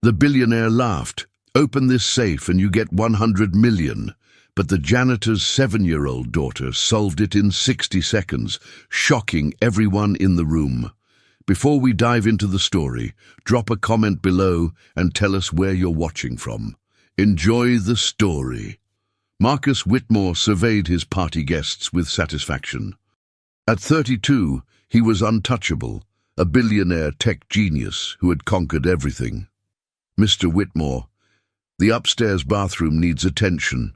The billionaire laughed. "Open this safe and you get 100 million. But the janitor's 7-year-old daughter solved it in 60 seconds, shocking everyone in the room. Before we dive into the story, drop a comment below and tell us where you're watching from. Enjoy the story." Marcus Whitmore surveyed his party guests with satisfaction. At 32, he was untouchable, a billionaire tech genius who had conquered everything. "Mr. Whitmore, the upstairs bathroom needs attention."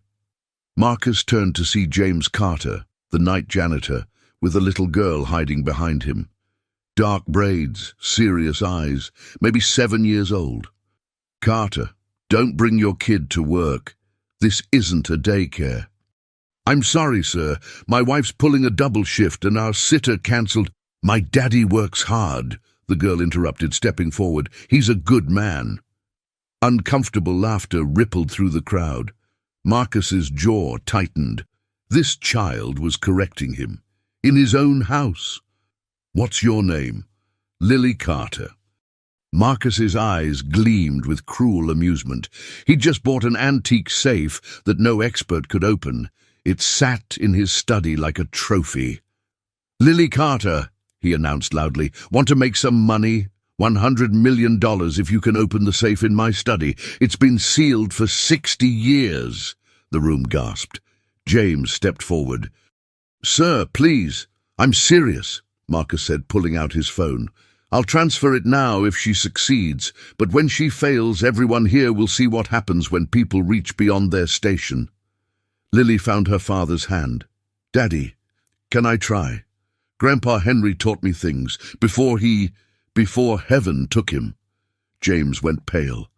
Marcus turned to see James Carter, the night janitor, with a little girl hiding behind him. Dark braids, serious eyes, maybe 7 years old. "Carter, don't bring your kid to work. This isn't a daycare." "I'm sorry, sir. My wife's pulling a double shift and our sitter cancelled." "My daddy works hard," the girl interrupted, stepping forward. "He's a good man." Uncomfortable laughter rippled through the crowd. Marcus's jaw tightened. This child was correcting him. In his own house. "What's your name?" "Lily Carter." Marcus's eyes gleamed with cruel amusement. He'd just bought an antique safe that no expert could open. It sat in his study like a trophy. "Lily Carter," he announced loudly, "want to make some money? $100 million if you can open the safe in my study. It's been sealed for 60 years. The room gasped. James stepped forward. "Sir, please. I'm serious," Marcus said, pulling out his phone. "I'll transfer it now if she succeeds, but when she fails, everyone here will see what happens when people reach beyond their station." Lily found her father's hand. "Daddy, can I try? Grandpa Henry taught me things before heaven took him." James went pale.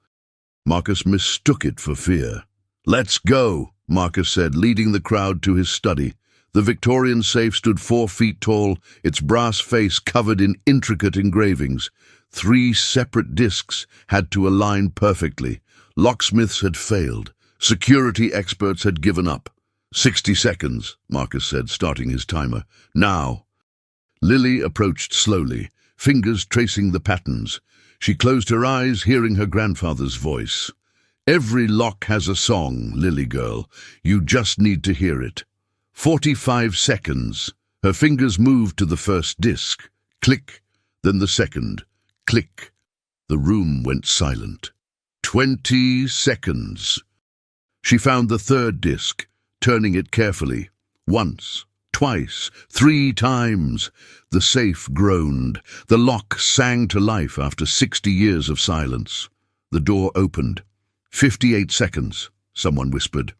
Marcus mistook it for fear. "Let's go," Marcus said, leading the crowd to his study. The Victorian safe stood 4 feet tall, its brass face covered in intricate engravings. 3 separate discs had to align perfectly. Locksmiths had failed. Security experts had given up. 60 seconds, Marcus said, starting his timer. "Now." Lily approached slowly, fingers tracing the patterns. She closed her eyes, hearing her grandfather's voice. "Every lock has a song, Lily girl. You just need to hear it." 45 seconds. Her fingers moved to the first disc. Click, then the second. Click. The room went silent. 20 seconds. She found the third disc, turning it carefully. Once, twice, 3 times. The safe groaned. The lock sang to life after 60 years of silence. The door opened. 58 seconds, someone whispered.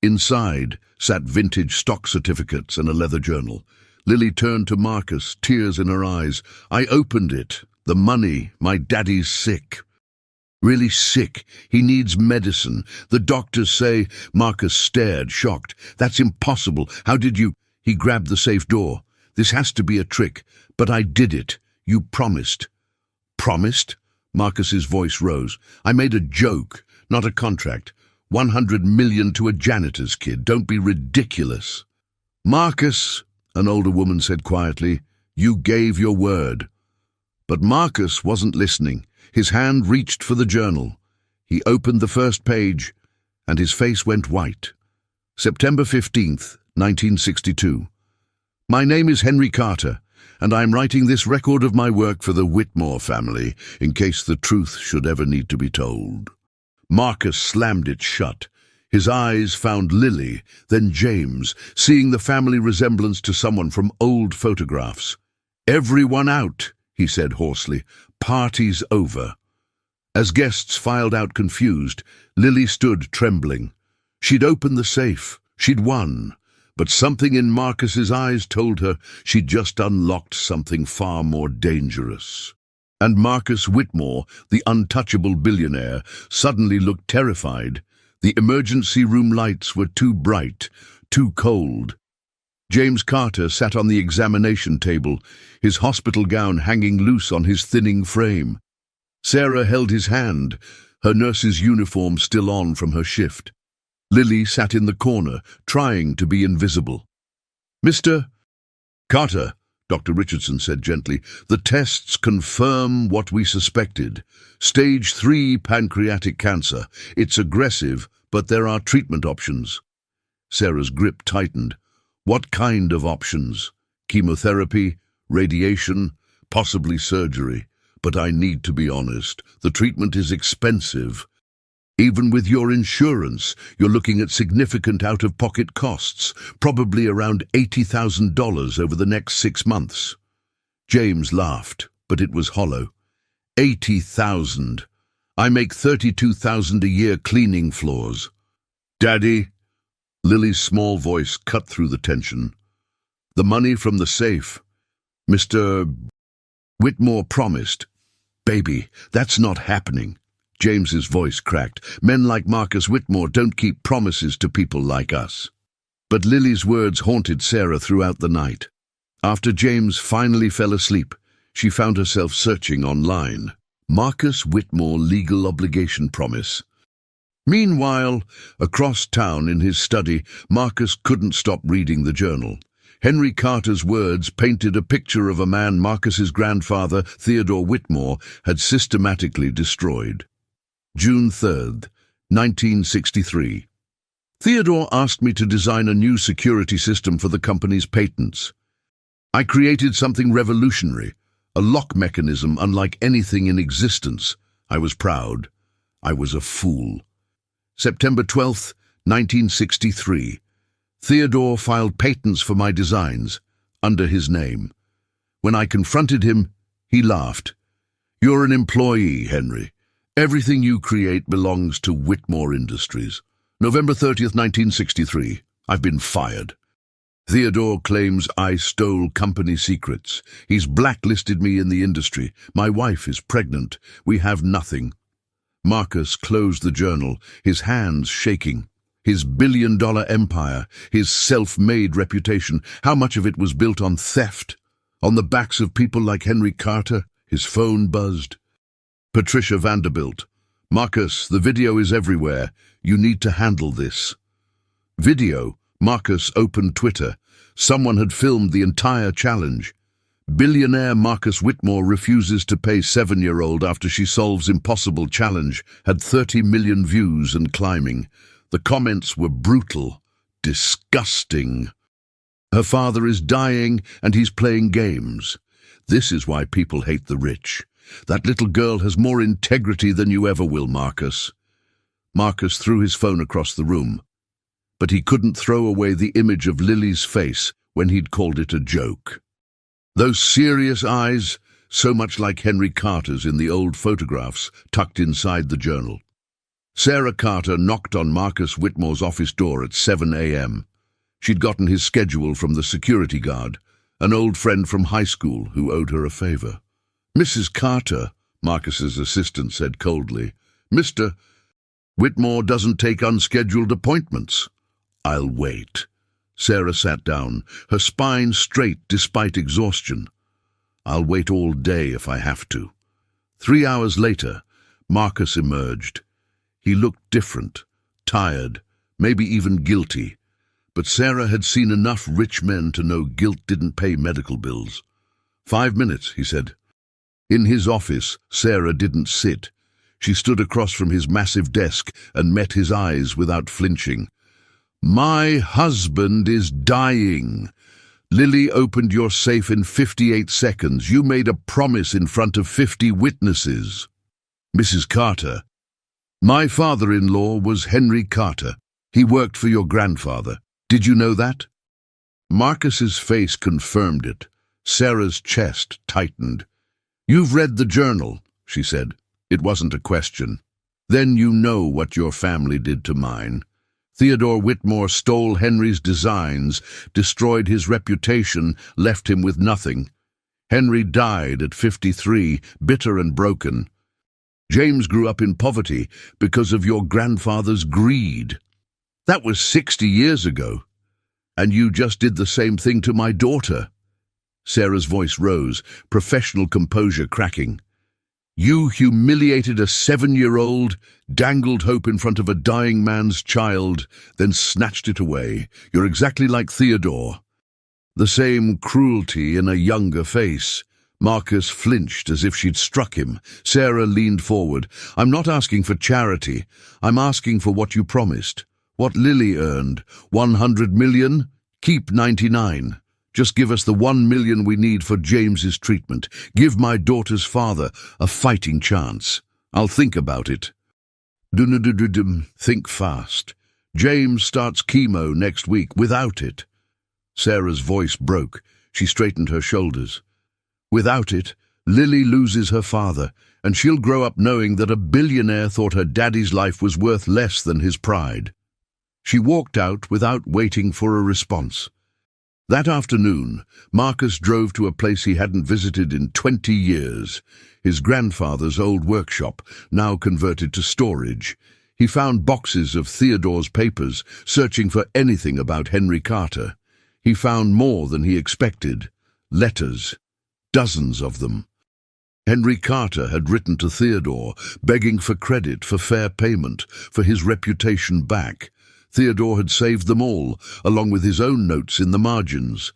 Inside sat vintage stock certificates and a leather journal. Lily turned to Marcus, tears in her eyes. "I opened it. The money. My daddy's sick." "Really sick. He needs medicine. The doctors say—" Marcus stared, shocked. "That's impossible. How did you—" He grabbed the safe door. "This has to be a trick. But I did it. You promised." "Promised?" Marcus's voice rose. "I made a joke, not a contract. 100 million to a janitor's kid. Don't be ridiculous." "Marcus," an older woman said quietly, "you gave your word." But Marcus wasn't listening. His hand reached for the journal. He opened the first page, and his face went white. September 15th, 1962. "My name is Henry Carter, and I'm writing this record of my work for the Whitmore family, in case the truth should ever need to be told." Marcus slammed it shut. His eyes found Lily, then James, seeing the family resemblance to someone from old photographs. "Everyone out," he said hoarsely. "Party's over." As guests filed out confused, Lily stood trembling. She'd opened the safe. She'd won. But something in Marcus's eyes told her she'd just unlocked something far more dangerous. And Marcus Whitmore, the untouchable billionaire, suddenly looked terrified. The emergency room lights were too bright, too cold. James Carter sat on the examination table, his hospital gown hanging loose on his thinning frame. Sarah held his hand, her nurse's uniform still on from her shift. Lily sat in the corner, trying to be invisible. "Mr. Carter," Dr. Richardson said gently. The tests confirm what we suspected. Stage 3 pancreatic cancer. It's aggressive, but there are treatment options. Sarah's grip tightened. What kind of options? Chemotherapy, radiation, possibly surgery. But I need to be honest. The treatment is expensive. Even with your insurance, you're looking at significant out-of-pocket costs, probably around $80,000 over the next 6 months. James laughed, but it was hollow. 80,000. I make 32,000 a year cleaning floors. Daddy? Lily's small voice cut through the tension. The money from the safe. Mr. Whitmore promised. Baby, that's not happening. James's voice cracked. Men like Marcus Whitmore don't keep promises to people like us. But Lily's words haunted Sarah throughout the night. After James finally fell asleep, she found herself searching online. Marcus Whitmore legal obligation promise. Meanwhile, across town in his study, Marcus couldn't stop reading the journal. Henry Carter's words painted a picture of a man Marcus's grandfather, Theodore Whitmore, had systematically destroyed. June 3rd, 1963. Theodore asked me to design a new security system for the company's patents. I created something revolutionary, a lock mechanism unlike anything in existence. I was proud. I was a fool. September 12th, 1963. Theodore filed patents for my designs, under his name. When I confronted him, he laughed. You're an employee, Henry. Everything you create belongs to Whitmore Industries. November 30th, 1963. I've been fired. Theodore claims I stole company secrets. He's blacklisted me in the industry. My wife is pregnant. We have nothing. Marcus closed the journal, his hands shaking. His billion-dollar empire, his self-made reputation, how much of it was built on theft? On the backs of people like Henry Carter? His phone buzzed. Patricia Vanderbilt. Marcus, the video is everywhere. You need to handle this. Video. Marcus opened Twitter. Someone had filmed the entire challenge. Billionaire Marcus Whitmore refuses to pay 7-year-old after she solves impossible challenge. Had 30 million views and climbing. The comments were brutal, disgusting. Her father is dying and he's playing games. This is why people hate the rich. That little girl has more integrity than you ever will, Marcus. Marcus threw his phone across the room. But he couldn't throw away the image of Lily's face when he'd called it a joke. Those serious eyes, so much like Henry Carter's in the old photographs tucked inside the journal. Sarah Carter knocked on Marcus Whitmore's office door at 7 a.m. She'd gotten his schedule from the security guard, an old friend from high school who owed her a favor. Mrs. Carter, Marcus's assistant said coldly. Mr. Whitmore doesn't take unscheduled appointments. I'll wait. Sarah sat down, her spine straight despite exhaustion. I'll wait all day if I have to. 3 hours later, Marcus emerged. He looked different, tired, maybe even guilty. But Sarah had seen enough rich men to know guilt didn't pay medical bills. 5 minutes, he said. In his office, Sarah didn't sit. She stood across from his massive desk and met his eyes without flinching. My husband is dying. Lily opened your safe in 58 seconds. You made a promise in front of 50 witnesses. Mrs. Carter. My father-in-law was Henry Carter. He worked for your grandfather. Did you know that? Marcus's face confirmed it. Sarah's chest tightened. You've read the journal, she said. It wasn't a question. Then you know what your family did to mine. Theodore Whitmore stole Henry's designs, destroyed his reputation, left him with nothing. Henry died at 53, bitter and broken. James grew up in poverty because of your grandfather's greed. That was 60 years ago. And you just did the same thing to my daughter. Sarah's voice rose, professional composure cracking. You humiliated a 7-year-old, dangled hope in front of a dying man's child, then snatched it away. You're exactly like Theodore. The same cruelty in a younger face. Marcus flinched as if she'd struck him. Sarah leaned forward. "I'm not asking for charity. I'm asking for what you promised. What Lily earned. 100 million? Keep 99. Just give us the 1 million we need for James's treatment. Give my daughter's father a fighting chance. I'll think about it." Think fast. James starts chemo next week without it. Sarah's voice broke. She straightened her shoulders. Without it, Lily loses her father, and she'll grow up knowing that a billionaire thought her daddy's life was worth less than his pride. She walked out without waiting for a response. That afternoon, Marcus drove to a place he hadn't visited in 20 years, his grandfather's old workshop, now converted to storage. He found boxes of Theodore's papers, searching for anything about Henry Carter. He found more than he expected. Letters. Dozens of them. Henry Carter had written to Theodore, begging for credit, for fair payment, for his reputation back. Theodore had saved them all, along with his own notes in the margins.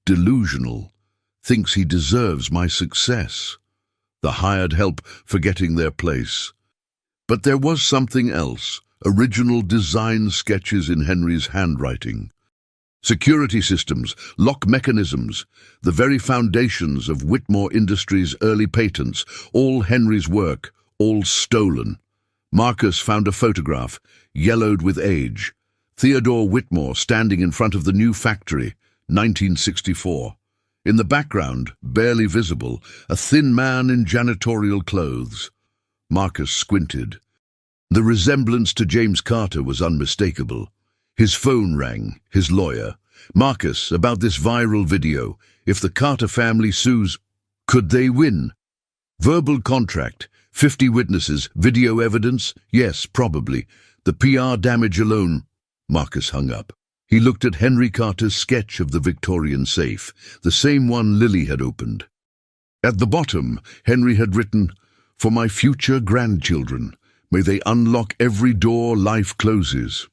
Delusional. Thinks he deserves my success. The hired help forgetting their place. But there was something else. Original design sketches in Henry's handwriting. Security systems, lock mechanisms, the very foundations of Whitmore Industries' early patents, all Henry's work, all stolen. Marcus found a photograph, yellowed with age. Theodore Whitmore standing in front of the new factory, 1964. In the background, barely visible, a thin man in janitorial clothes. Marcus squinted. The resemblance to James Carter was unmistakable. His phone rang, his lawyer. "Marcus, about this viral video. If the Carter family sues, could they win?" "Verbal contract, 50 witnesses, video evidence? Yes, probably. The PR damage alone." Marcus hung up. He looked at Henry Carter's sketch of the Victorian safe, the same one Lily had opened. At the bottom, Henry had written, "For my future grandchildren, may they unlock every door life closes."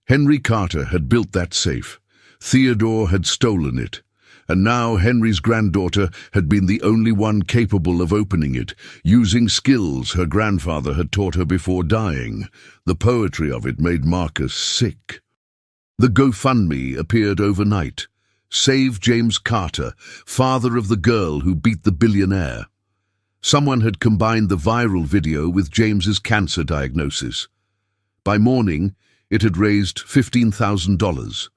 Henry Carter had built that safe. Theodore had stolen it. And now Henry's granddaughter had been the only one capable of opening it, using skills her grandfather had taught her before dying. The poetry of it made Marcus sick. The GoFundMe appeared overnight. Save James Carter, father of the girl who beat the billionaire. Someone had combined the viral video with James's cancer diagnosis. By morning, it had raised $15,000.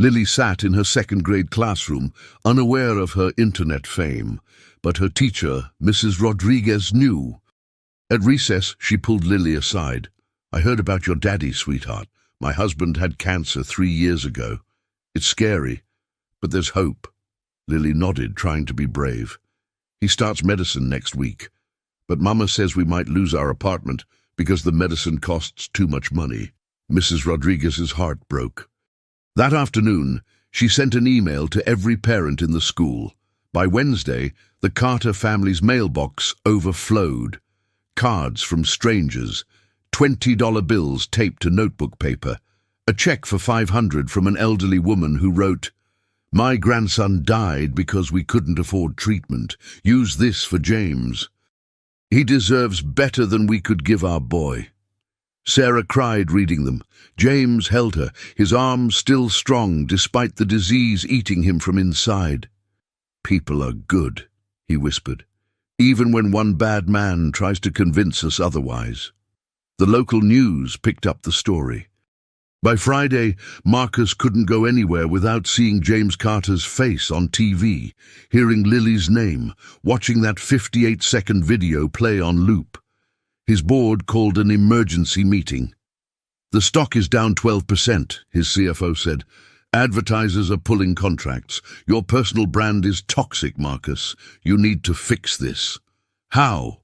Lily sat in her second-grade classroom, unaware of her internet fame, but her teacher, Mrs. Rodriguez, knew. At recess, she pulled Lily aside. "I heard about your daddy, sweetheart. My husband had cancer 3 years ago. It's scary, but there's hope." Lily nodded, trying to be brave. "He starts medicine next week, but Mama says we might lose our apartment because the medicine costs too much money." Mrs. Rodriguez's heart broke. That afternoon, she sent an email to every parent in the school. By Wednesday, the Carter family's mailbox overflowed. Cards from strangers, $20 bills taped to notebook paper, a check for $500 from an elderly woman who wrote, "My grandson died because we couldn't afford treatment. Use this for James. He deserves better than we could give our boy." Sarah cried reading them. James held her, his arms still strong despite the disease eating him from inside. "People are good," he whispered, "even when one bad man tries to convince us otherwise." The local news picked up the story. By Friday, Marcus couldn't go anywhere without seeing James Carter's face on TV, hearing Lily's name, watching that 58-second video play on loop. His board called an emergency meeting. "The stock is down 12%, his CFO said. "Advertisers are pulling contracts. Your personal brand is toxic, Marcus. You need to fix this." "How?"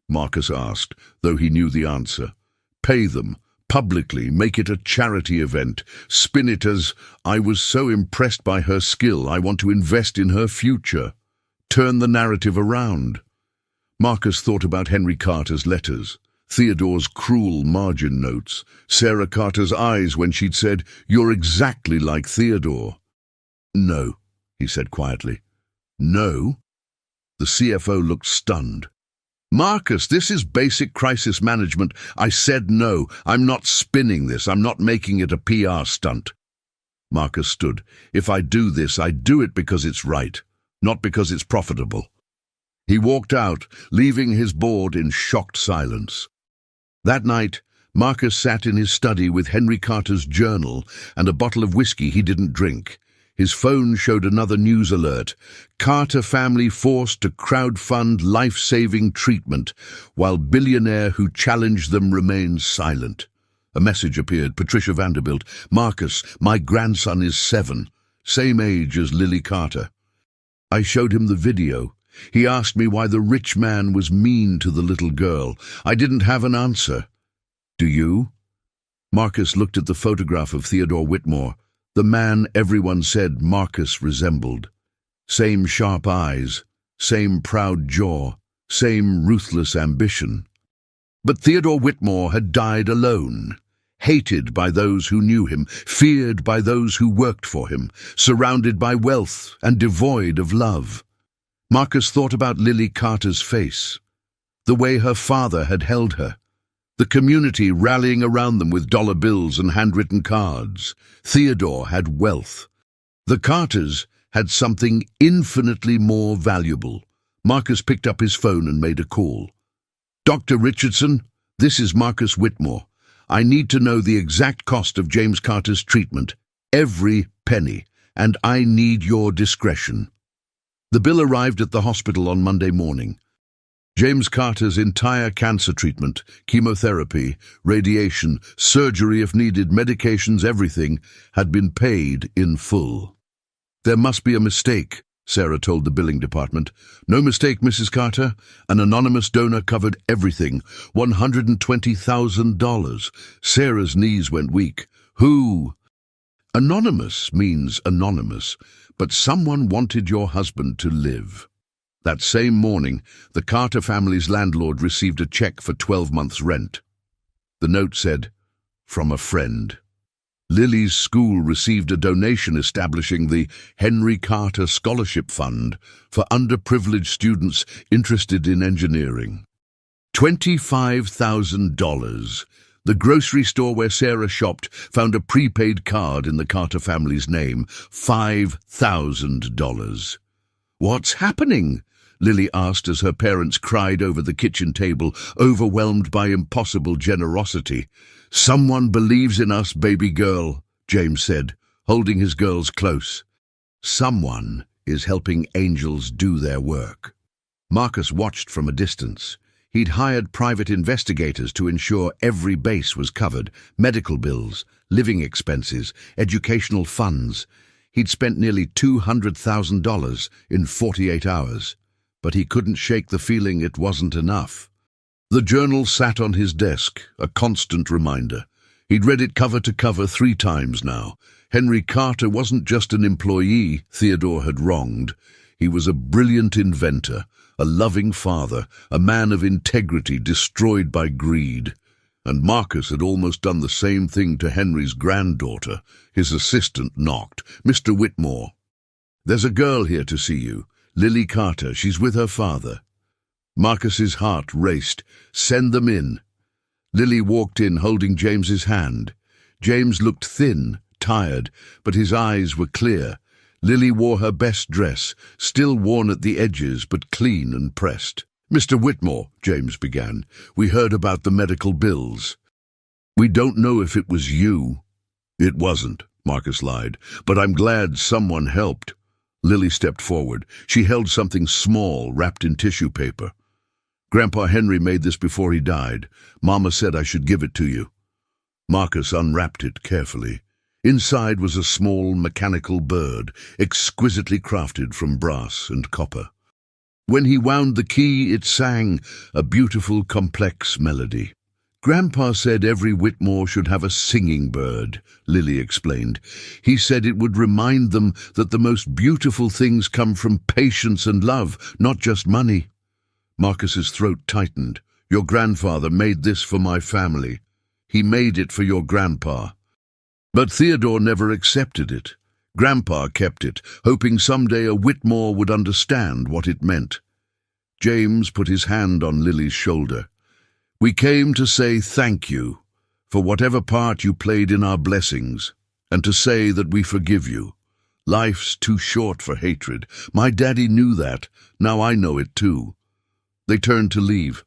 Marcus asked, though he knew the answer. "Pay them. Publicly, make it a charity event. Spin it as, 'I was so impressed by her skill, I want to invest in her future.' Turn the narrative around." Marcus thought about Henry Carter's letters, Theodore's cruel margin notes, Sarah Carter's eyes when she'd said, "You're exactly like Theodore." No, he said quietly. No? The CFO looked stunned. Marcus, this is basic crisis management. I said no. I'm not spinning this. I'm not making it a PR stunt. Marcus stood. If I do this, I do it because it's right, not because it's profitable. He walked out, leaving his board in shocked silence. That night, Marcus sat in his study with Henry Carter's journal and a bottle of whiskey he didn't drink. His phone showed another news alert. Carter family forced to crowdfund life-saving treatment, while billionaire who challenged them remains silent. A message appeared. Patricia Vanderbilt. Marcus, my grandson is 7, same age as Lily Carter. I showed him the video. He asked me why the rich man was mean to the little girl. I didn't have an answer. Do you? Marcus looked at the photograph of Theodore Whitmore, the man everyone said Marcus resembled. Same sharp eyes, same proud jaw, same ruthless ambition. But Theodore Whitmore had died alone, hated by those who knew him, feared by those who worked for him, surrounded by wealth and devoid of love. Marcus thought about Lily Carter's face, the way her father had held her, the community rallying around them with dollar bills and handwritten cards. Theodore had wealth. The Carters had something infinitely more valuable. Marcus picked up his phone and made a call. Dr. Richardson, this is Marcus Whitmore. I need to know the exact cost of James Carter's treatment, every penny, and I need your discretion. The bill arrived at the hospital on Monday morning. James Carter's entire cancer treatment, chemotherapy, radiation, surgery if needed, medications, everything, had been paid in full. There must be a mistake, Sarah told the billing department. No mistake, Mrs. Carter. An anonymous donor covered everything. $120,000. Sarah's knees went weak. Who? Anonymous means anonymous, but someone wanted your husband to live. That same morning, the Carter family's landlord received a check for 12 months' rent. The note said, "From a friend." Lily's school received a donation establishing the Henry Carter Scholarship Fund for underprivileged students interested in engineering. $25,000. The grocery store where Sarah shopped found a prepaid card in the Carter family's name. $5,000. What's happening? Lily asked as her parents cried over the kitchen table, overwhelmed by impossible generosity. Someone believes in us, baby girl, James said, holding his girls close. Someone is helping angels do their work. Marcus watched from a distance. He'd hired private investigators to ensure every base was covered, medical bills, living expenses, educational funds. He'd spent nearly $200,000 in 48 hours. But he couldn't shake the feeling it wasn't enough. The journal sat on his desk, a constant reminder. He'd read it cover to cover 3 times now. Henry Carter wasn't just an employee Theodore had wronged. He was a brilliant inventor, a loving father, a man of integrity destroyed by greed. And Marcus had almost done the same thing to Henry's granddaughter. His assistant knocked. "Mr. Whitmore, there's a girl here to see you. Lily Carter, she's with her father." Marcus's heart raced. "Send them in." Lily walked in holding James's hand. James looked thin, tired, but his eyes were clear. Lily wore her best dress, still worn at the edges but clean and pressed. "Mr. Whitmore," James began, "we heard about the medical bills. We don't know if it was you." "It wasn't," Marcus lied, "but I'm glad someone helped." Lily stepped forward. She held something small, wrapped in tissue paper. "Grandpa Henry made this before he died. Mama said I should give it to you." Marcus unwrapped it carefully. Inside was a small mechanical bird, exquisitely crafted from brass and copper. When he wound the key, it sang a beautiful, complex melody. "Grandpa said every Whitmore should have a singing bird," Lily explained. "He said it would remind them that the most beautiful things come from patience and love, not just money." Marcus's throat tightened. "Your grandfather made this for my family. He made it for your grandpa." But Theodore never accepted it. Grandpa kept it, hoping someday a Whitmore would understand what it meant. James put his hand on Lily's shoulder. We came to say thank you for whatever part you played in our blessings, and to say that we forgive you. Life's too short for hatred. My daddy knew that. Now I know it too. They turned to leave.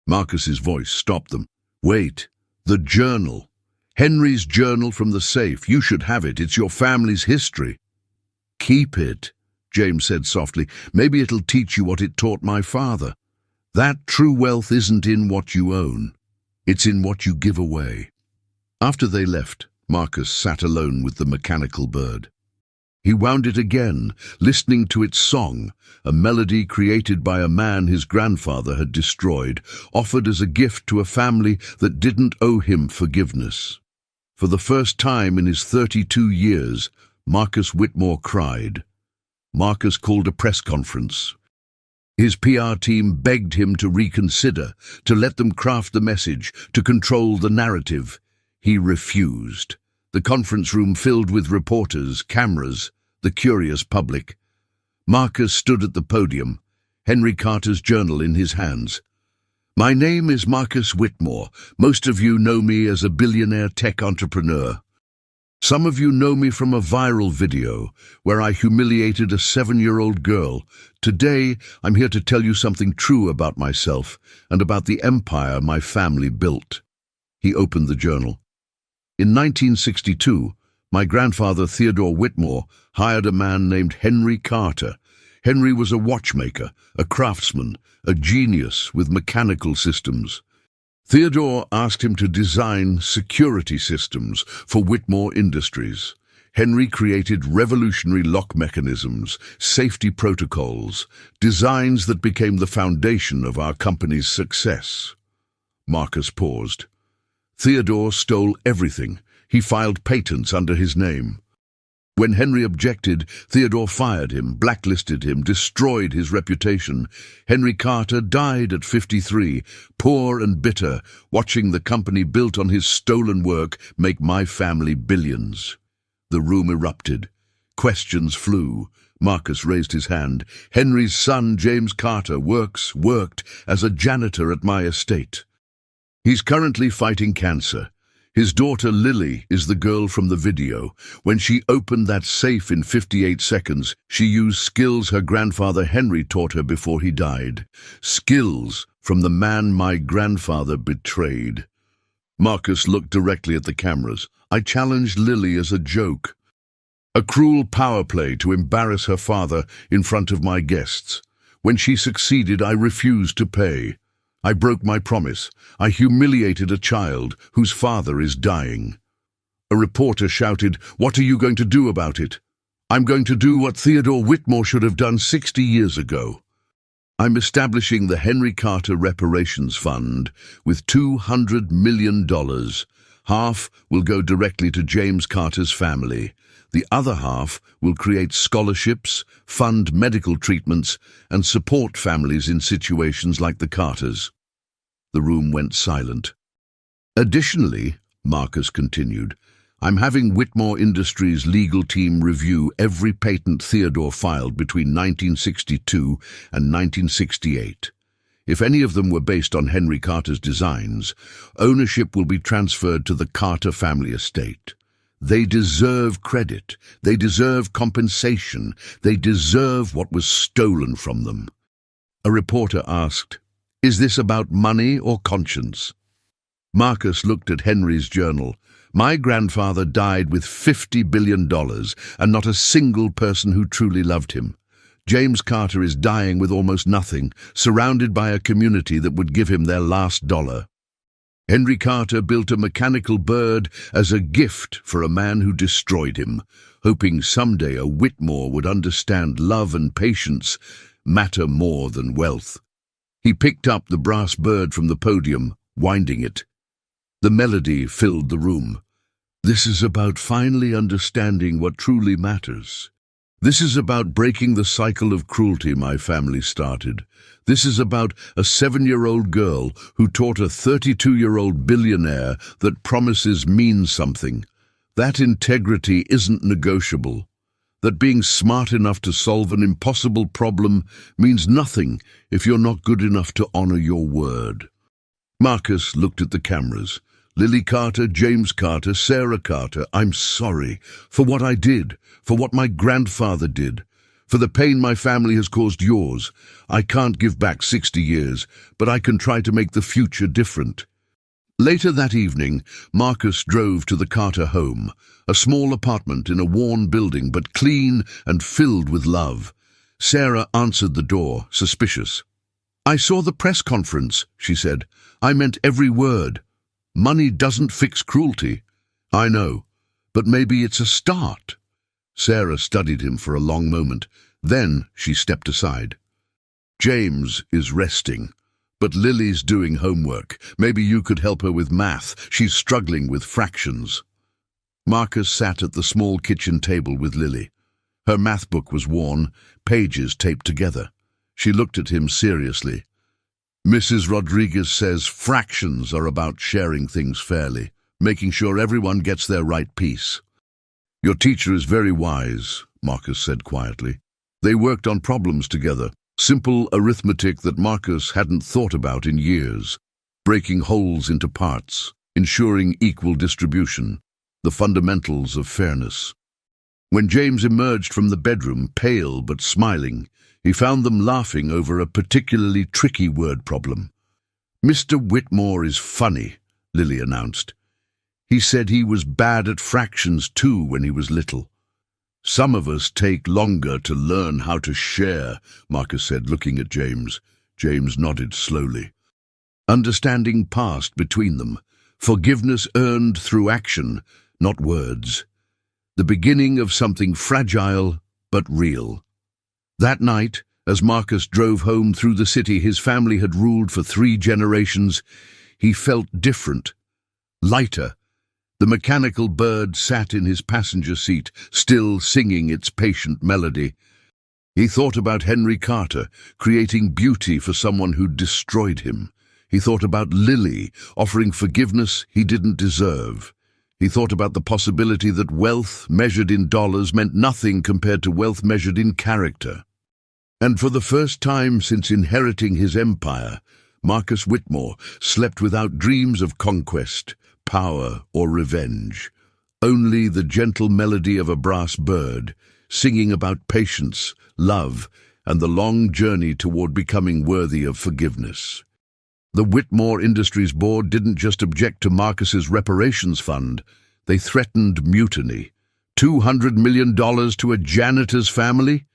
Marcus's voice stopped them. Wait, the journal. Henry's journal from the safe. You should have it. It's your family's history. Keep it, James said softly. Maybe it'll teach you what it taught my father. That true wealth isn't in what you own. It's in what you give away. After they left, Marcus sat alone with the mechanical bird. He wound it again, listening to its song, a melody created by a man his grandfather had destroyed, offered as a gift to a family that didn't owe him forgiveness. For the first time in his 32 years, Marcus Whitmore cried. Marcus called a press conference. His PR team begged him to reconsider, to let them craft the message, to control the narrative. He refused. The conference room filled with reporters, cameras, the curious public. Marcus stood at the podium, Henry Carter's journal in his hands. My name is Marcus Whitmore. Most of you know me as a billionaire tech entrepreneur. Some of you know me from a viral video where I humiliated a 7-year-old girl. Today, I'm here to tell you something true about myself and about the empire my family built. He opened the journal. In 1962, my grandfather Theodore Whitmore hired a man named Henry Carter. Henry was a watchmaker, a craftsman, a genius with mechanical systems. Theodore asked him to design security systems for Whitmore Industries. Henry created revolutionary lock mechanisms, safety protocols, designs that became the foundation of our company's success. Marcus paused. Theodore stole everything. He filed patents under his name. When Henry objected, Theodore fired him, blacklisted him, destroyed his reputation. Henry Carter died at 53, poor and bitter, watching the company built on his stolen work make my family billions. The room erupted. Questions flew. Marcus raised his hand. Henry's son, James Carter, worked as a janitor at my estate. He's currently fighting cancer. His daughter Lily is the girl from the video. When she opened that safe in 58 seconds, she used skills her grandfather Henry taught her before he died. Skills from the man my grandfather betrayed. Marcus looked directly at the cameras. I challenged Lily as a joke. A cruel power play to embarrass her father in front of my guests. When she succeeded, I refused to pay. I broke my promise. I humiliated a child whose father is dying. A reporter shouted, "What are you going to do about it?" I'm going to do what Theodore Whitmore should have done 60 years ago. I'm establishing the Henry Carter Reparations Fund with $200 million. Half will go directly to James Carter's family. The other half will create scholarships, fund medical treatments, and support families in situations like the Carters. The room went silent. Additionally, Marcus continued, I'm having Whitmore Industries' legal team review every patent Theodore filed between 1962 and 1968. If any of them were based on Henry Carter's designs, ownership will be transferred to the Carter family estate. They deserve credit. They deserve compensation. They deserve what was stolen from them. A reporter asked, Is this about money or conscience? Marcus looked at Henry's journal. My grandfather died with $50 billion and not a single person who truly loved him. James Carter is dying with almost nothing, surrounded by a community that would give him their last dollar. Henry Carter built a mechanical bird as a gift for a man who destroyed him, hoping someday a Whitmore would understand love and patience matter more than wealth. He picked up the brass bird from the podium, winding it. The melody filled the room. This is about finally understanding what truly matters. This is about breaking the cycle of cruelty my family started. This is about a 7-year-old girl who taught a 32-year-old billionaire that promises mean something. That integrity isn't negotiable. that being smart enough to solve an impossible problem means nothing if you're not good enough to honor your word. Marcus looked at the cameras. Lily Carter, James Carter, Sarah Carter, I'm sorry for what I did, for what my grandfather did, for the pain my family has caused yours. I can't give back 60 years, but I can try to make the future different. Later that evening, Marcus drove to the Carter home, a small apartment in a worn building but clean and filled with love. Sarah answered the door, suspicious. I saw the press conference, she said. I meant every word. Money doesn't fix cruelty. I know, but maybe it's a start. Sarah studied him for a long moment. Then she stepped aside. James is resting, but Lily's doing homework. Maybe you could help her with math. She's struggling with fractions. Marcus sat at the small kitchen table with Lily. Her math book was worn, pages taped together. She looked at him seriously. Mrs. Rodriguez says fractions are about sharing things fairly, making sure everyone gets their right piece. Your teacher is very wise, Marcus said quietly. They worked on problems together, simple arithmetic that Marcus hadn't thought about in years, breaking wholes into parts, ensuring equal distribution, the fundamentals of fairness. When James emerged from the bedroom, pale but smiling, he found them laughing over a particularly tricky word problem. Mr. Whitmore is funny, Lily announced. He said he was bad at fractions too when he was little. Some of us take longer to learn how to share, Marcus said, looking at James. James nodded slowly. Understanding passed between them, forgiveness earned through action, not words. The beginning of something fragile but real. That night, as Marcus drove home through the city his family had ruled for 3 generations, he felt different, lighter. The mechanical bird sat in his passenger seat, still singing its patient melody. He thought about Henry Carter, creating beauty for someone who'd destroyed him. He thought about Lily, offering forgiveness he didn't deserve. He thought about the possibility that wealth measured in dollars meant nothing compared to wealth measured in character. And for the first time since inheriting his empire, Marcus Whitmore slept without dreams of conquest, power, or revenge. Only the gentle melody of a brass bird, singing about patience, love, and the long journey toward becoming worthy of forgiveness. The Whitmore Industries Board didn't just object to Marcus's reparations fund, they threatened mutiny. $200 million to a janitor's family?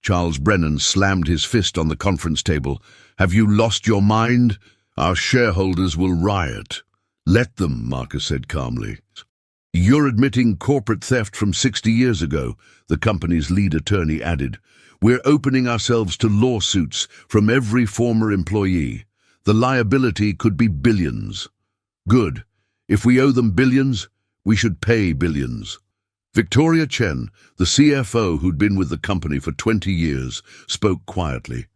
Charles Brennan slammed his fist on the conference table. Have you lost your mind? Our shareholders will riot. Let them, Marcus said calmly. You're admitting corporate theft from 60 years ago, the company's lead attorney added. We're opening ourselves to lawsuits from every former employee. The liability could be billions. Good. If we owe them billions, we should pay billions. Victoria Chen, the CFO who'd been with the company for 20 years, spoke quietly.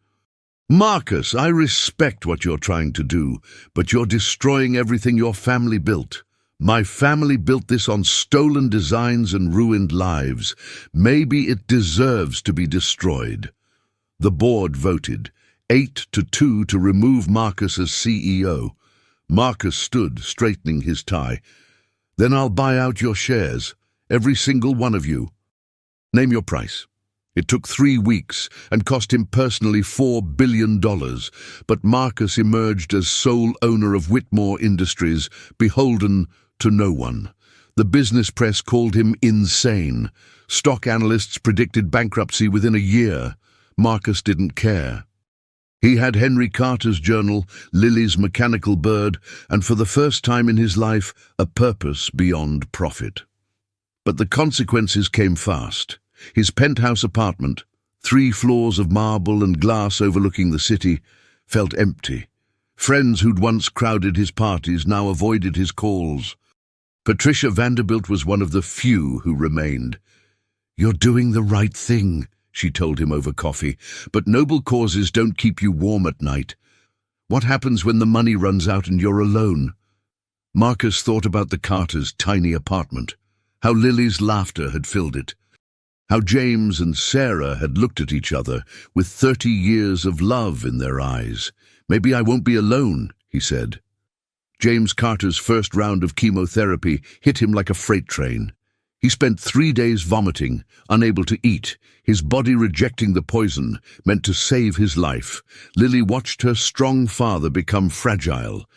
Marcus, I respect what you're trying to do, but you're destroying everything your family built. My family built this on stolen designs and ruined lives. Maybe it deserves to be destroyed. The board voted 8-2 to remove Marcus as CEO. Marcus stood, straightening his tie. Then I'll buy out your shares, every single one of you. Name your price. It took 3 weeks and cost him personally $4 billion, but Marcus emerged as sole owner of Whitmore Industries, beholden to no one. The business press called him insane. Stock analysts predicted bankruptcy within a year. Marcus didn't care. He had Henry Carter's journal, Lily's mechanical bird, and for the first time in his life, a purpose beyond profit. But the consequences came fast. His penthouse apartment, 3 floors of marble and glass overlooking the city, felt empty. Friends who'd once crowded his parties now avoided his calls. Patricia Vanderbilt was one of the few who remained. You're doing the right thing, she told him over coffee, but noble causes don't keep you warm at night. What happens when the money runs out and you're alone? Marcus thought about the Carters' tiny apartment, how Lily's laughter had filled it. How James and Sarah had looked at each other with 30 years of love in their eyes. "Maybe I won't be alone," he said. James Carter's first round of chemotherapy hit him like a freight train. He spent 3 days vomiting, unable to eat. His body rejecting the poison meant to save his life. Lily watched her strong father become fragile.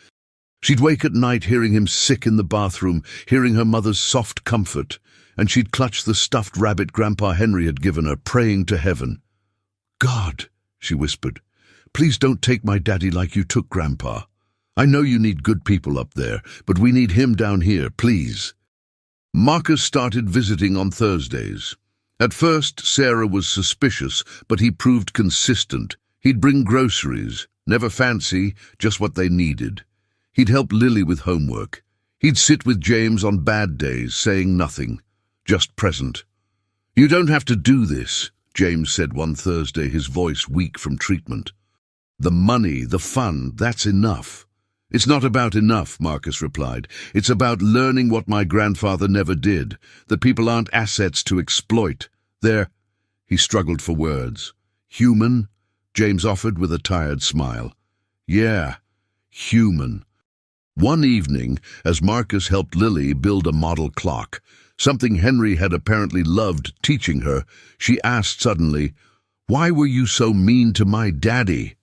She'd wake at night hearing him sick in the bathroom, hearing her mother's soft comfort, and she'd clutch the stuffed rabbit Grandpa Henry had given her, praying to heaven. "God," she whispered, "please don't take my daddy like you took Grandpa. I know you need good people up there, but we need him down here, please." Marcus started visiting on Thursdays. At first, Sarah was suspicious, but he proved consistent. He'd bring groceries, never fancy, just what they needed. He'd help Lily with homework. He'd sit with James on bad days, saying nothing, just present. "You don't have to do this," James said one Thursday, his voice weak from treatment. "The money, the fun, that's enough." "It's not about enough," Marcus replied. "It's about learning what my grandfather never did, that people aren't assets to exploit. They're—" He struggled for words. "Human?" James offered with a tired smile. "Yeah, human." One evening, as Marcus helped Lily build a model clock, something Henry had apparently loved teaching her, she asked suddenly, "Why were you so mean to my daddy?"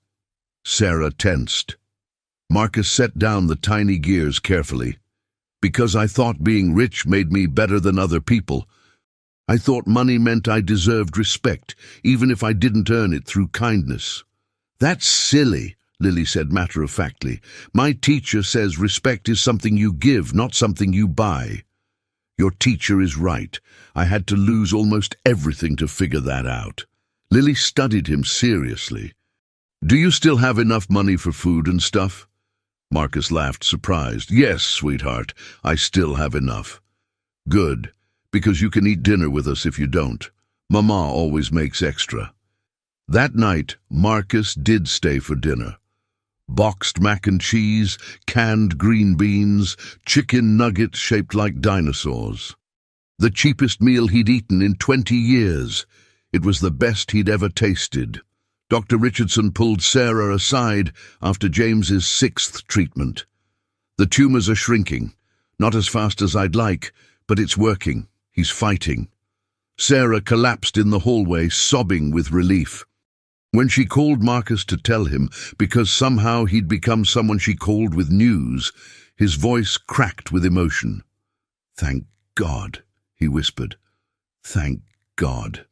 Sarah tensed. Marcus set down the tiny gears carefully. "Because I thought being rich made me better than other people. I thought money meant I deserved respect, even if I didn't earn it through kindness." "That's silly," Lily said matter-of-factly. "My teacher says respect is something you give, not something you buy." "Your teacher is right. I had to lose almost everything to figure that out." Lily studied him seriously. "Do you still have enough money for food and stuff?" Marcus laughed, surprised. "Yes, sweetheart, I still have enough." "Good, because you can eat dinner with us if you don't. Mama always makes extra." That night, Marcus did stay for dinner. Boxed mac and cheese, canned green beans, chicken nuggets shaped like dinosaurs. The cheapest meal he'd eaten in 20 years. It was the best he'd ever tasted. Dr. Richardson pulled Sarah aside after James's 6th treatment. "The tumors are shrinking. Not as fast as I'd like, but it's working. He's fighting." Sarah collapsed in the hallway, sobbing with relief. When she called Marcus to tell him, because somehow he'd become someone she called with news, his voice cracked with emotion. "Thank God," he whispered. "Thank God."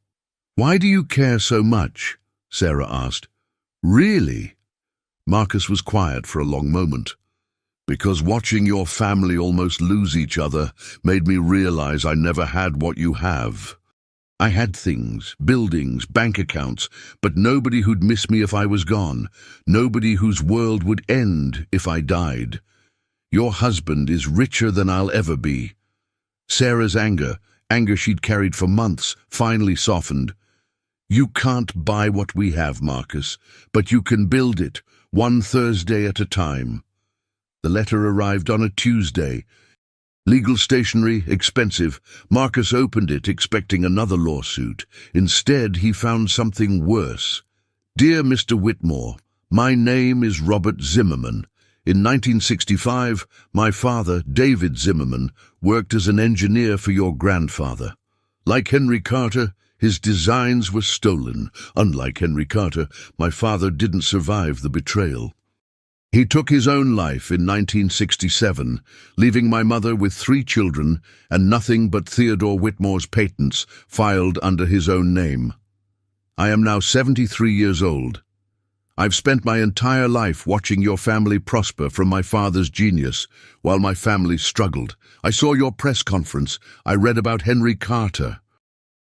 "Why do you care so much?" Sarah asked. "Really?" Marcus was quiet for a long moment. "Because watching your family almost lose each other made me realize I never had what you have. I had things, buildings, bank accounts, but nobody who'd miss me if I was gone, nobody whose world would end if I died. Your husband is richer than I'll ever be." Sarah's anger she'd carried for months, finally softened. "You can't buy what we have, Marcus, but you can build it, one Thursday at a time." The letter arrived on a Tuesday. Legal stationery, expensive. Marcus opened it, expecting another lawsuit. Instead, he found something worse. "Dear Mr. Whitmore, my name is Robert Zimmerman. In 1965, my father, David Zimmerman, worked as an engineer for your grandfather. Like Henry Carter, his designs were stolen. Unlike Henry Carter, my father didn't survive the betrayal. He took his own life in 1967, leaving my mother with 3 children and nothing but Theodore Whitmore's patents filed under his own name. I am now 73 years old. I've spent my entire life watching your family prosper from my father's genius, while my family struggled. I saw your press conference. I read about Henry Carter.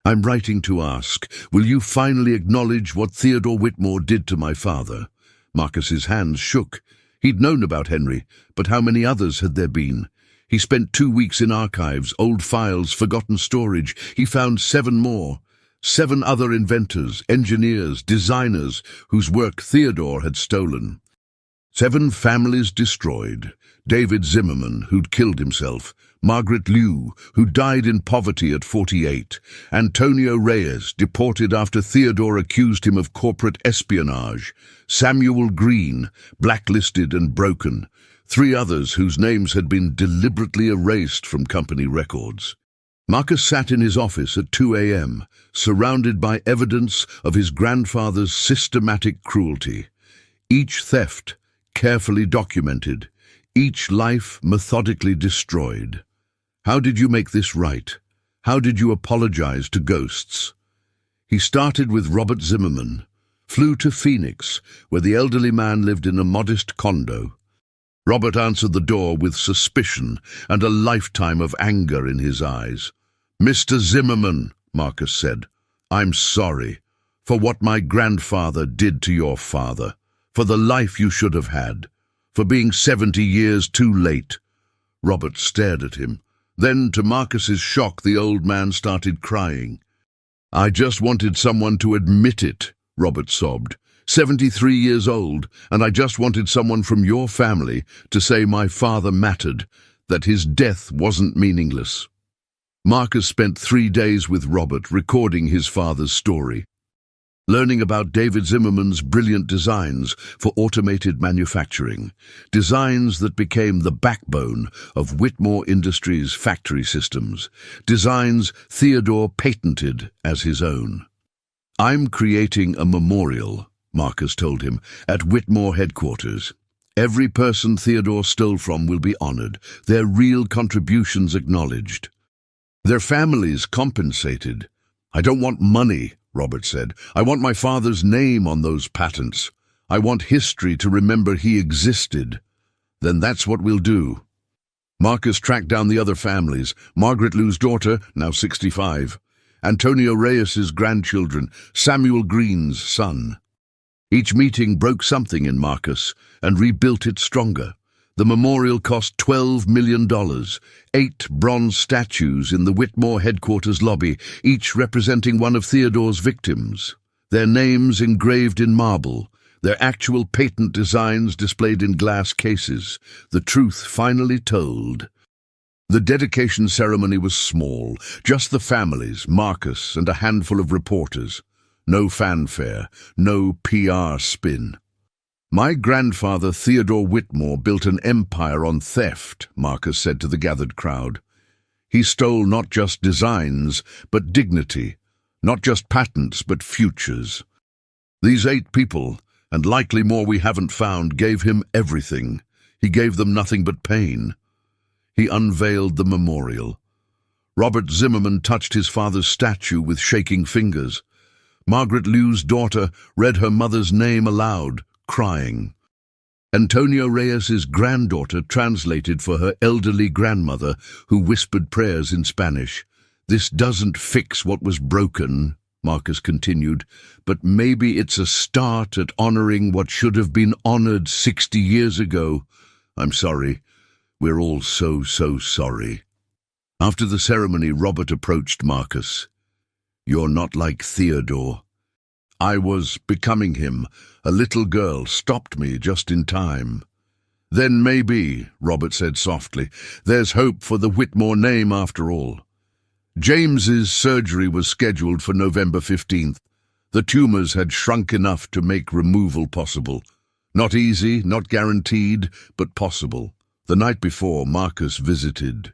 I'm writing to ask, will you finally acknowledge what Theodore Whitmore did to my father?" Marcus's hands shook. He'd known about Henry, but how many others had there been? He spent 2 weeks in archives, old files, forgotten storage. He found 7 more. 7 other inventors, engineers, designers, whose work Theodore had stolen. 7 families destroyed. David Zimmerman, who'd killed himself, Margaret Liu, who died in poverty at 48, Antonio Reyes, deported after Theodore accused him of corporate espionage, Samuel Green, blacklisted and broken, 3 others whose names had been deliberately erased from company records. Marcus sat in his office at 2 a.m., surrounded by evidence of his grandfather's systematic cruelty. Each theft carefully documented, each life methodically destroyed. How did you make this right? How did you apologize to ghosts? He started with Robert Zimmerman, flew to Phoenix, where the elderly man lived in a modest condo. Robert answered the door with suspicion and a lifetime of anger in his eyes. "Mr. Zimmerman," Marcus said, "I'm sorry for what my grandfather did to your father, for the life you should have had, for being 70 years too late." Robert stared at him. Then, to Marcus's shock, the old man started crying. "I just wanted someone to admit it," Robert sobbed. 73 years old, and I just wanted someone from your family to say my father mattered, that his death wasn't meaningless. Marcus spent 3 days with Robert recording his father's story, learning about David Zimmerman's brilliant designs for automated manufacturing, designs that became the backbone of Whitmore Industries' factory systems, designs Theodore patented as his own. "I'm creating a memorial," Marcus told him, "at Whitmore headquarters. Every person Theodore stole from will be honored, their real contributions acknowledged, their families compensated. I don't want money," Robert said. "I want my father's name on those patents. I want history to remember he existed. Then that's what we'll do." Marcus tracked down the other families, Margaret Liu's daughter, now 65, Antonio Reyes's grandchildren, Samuel Green's son. Each meeting broke something in Marcus and rebuilt it stronger. The memorial cost $12 million, 8 bronze statues in the Whitmore headquarters lobby, each representing one of Theodore's victims, their names engraved in marble, their actual patent designs displayed in glass cases, the truth finally told. The dedication ceremony was small, just the families, Marcus, and a handful of reporters. No fanfare, no PR spin. "My grandfather Theodore Whitmore built an empire on theft," Marcus said to the gathered crowd. "He stole not just designs, but dignity, not just patents, but futures. These 8 people, and likely more we haven't found, gave him everything. He gave them nothing but pain." He unveiled the memorial. Robert Zimmerman touched his father's statue with shaking fingers. Margaret Liu's daughter read her mother's name aloud, crying. Antonio Reyes's granddaughter translated for her elderly grandmother, who whispered prayers in Spanish. "This doesn't fix what was broken," Marcus continued, "but maybe it's a start at honoring what should have been honored 60 years ago. I'm sorry. We're all so sorry." After the ceremony, Robert approached Marcus. "You're not like Theodore. I was becoming him. A little girl stopped me just in time." "Then maybe," Robert said softly, "there's hope for the Whitmore name after all." James's surgery was scheduled for November 15th. The tumors had shrunk enough to make removal possible. Not easy, not guaranteed, but possible. The night before, Marcus visited.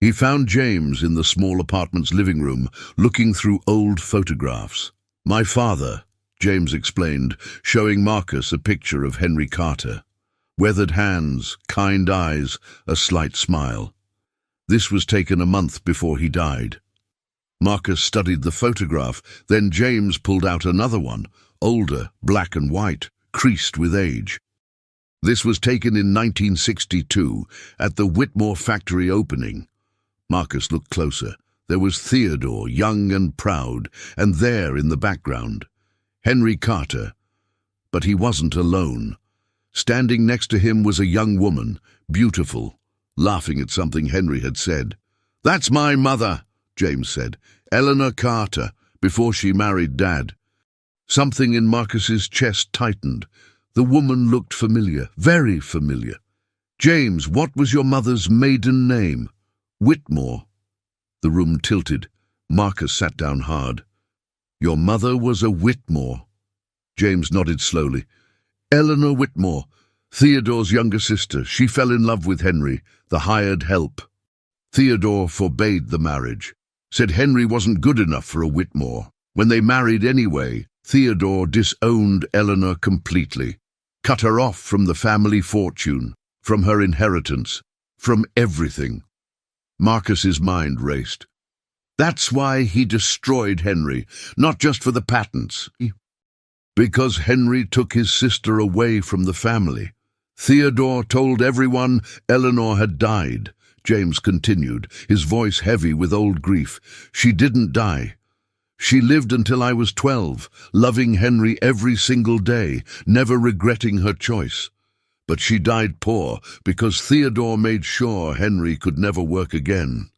He found James in the small apartment's living room, looking through old photographs. "My father," James explained, showing Marcus a picture of Henry Carter. Weathered hands, kind eyes, a slight smile. This was taken a month before he died. Marcus studied the photograph, then James pulled out another one, older, black and white, creased with age. This was taken in 1962, at the Whitmore factory opening. Marcus looked closer. There was Theodore, young and proud, and there in the background, Henry Carter. But he wasn't alone. Standing next to him was a young woman, beautiful, laughing at something Henry had said. "That's my mother," James said, "Eleanor Carter, before she married Dad." Something in Marcus's chest tightened. The woman looked familiar, very familiar. James, what was your mother's maiden name? Whitmore. The room tilted. Marcus sat down hard. Your mother was a Whitmore. James nodded slowly. Eleanor Whitmore, Theodore's younger sister. She fell in love with Henry, the hired help. Theodore forbade the marriage, said Henry wasn't good enough for a Whitmore. When they married anyway, Theodore disowned Eleanor completely, cut her off from the family fortune, from her inheritance, from everything. Marcus's mind raced. That's why he destroyed Henry, not just for the patents. Because Henry took his sister away from the family. Theodore told everyone Eleanor had died. James continued, his voice heavy with old grief. She didn't die. She lived until I was 12, loving Henry every single day, never regretting her choice. But she died poor because Theodore made sure Henry could never work again.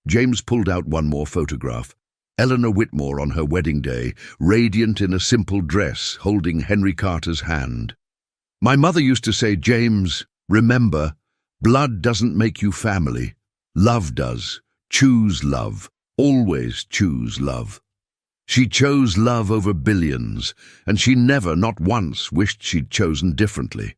James pulled out one more photograph. Eleanor Whitmore on her wedding day, radiant in a simple dress, holding Henry Carter's hand. My mother used to say, James, remember, blood doesn't make you family. Love does. Choose love. Always choose love. She chose love over billions, and she never, not once, wished she'd chosen differently.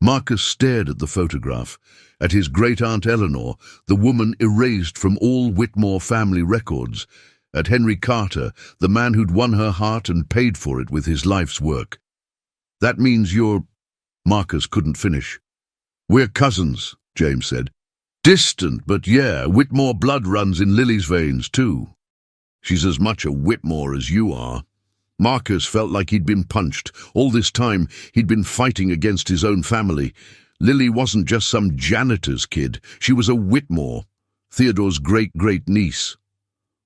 Marcus stared at the photograph, at his great-aunt Eleanor, the woman erased from all Whitmore family records, at Henry Carter, the man who'd won her heart and paid for it with his life's work. That means you're... Marcus couldn't finish. We're cousins, James said. Distant, but yeah, Whitmore blood runs in Lily's veins too. She's as much a Whitmore as you are. Marcus felt like he'd been punched. All this time, he'd been fighting against his own family. Lily wasn't just some janitor's kid. She was a Whitmore, Theodore's great-great-niece.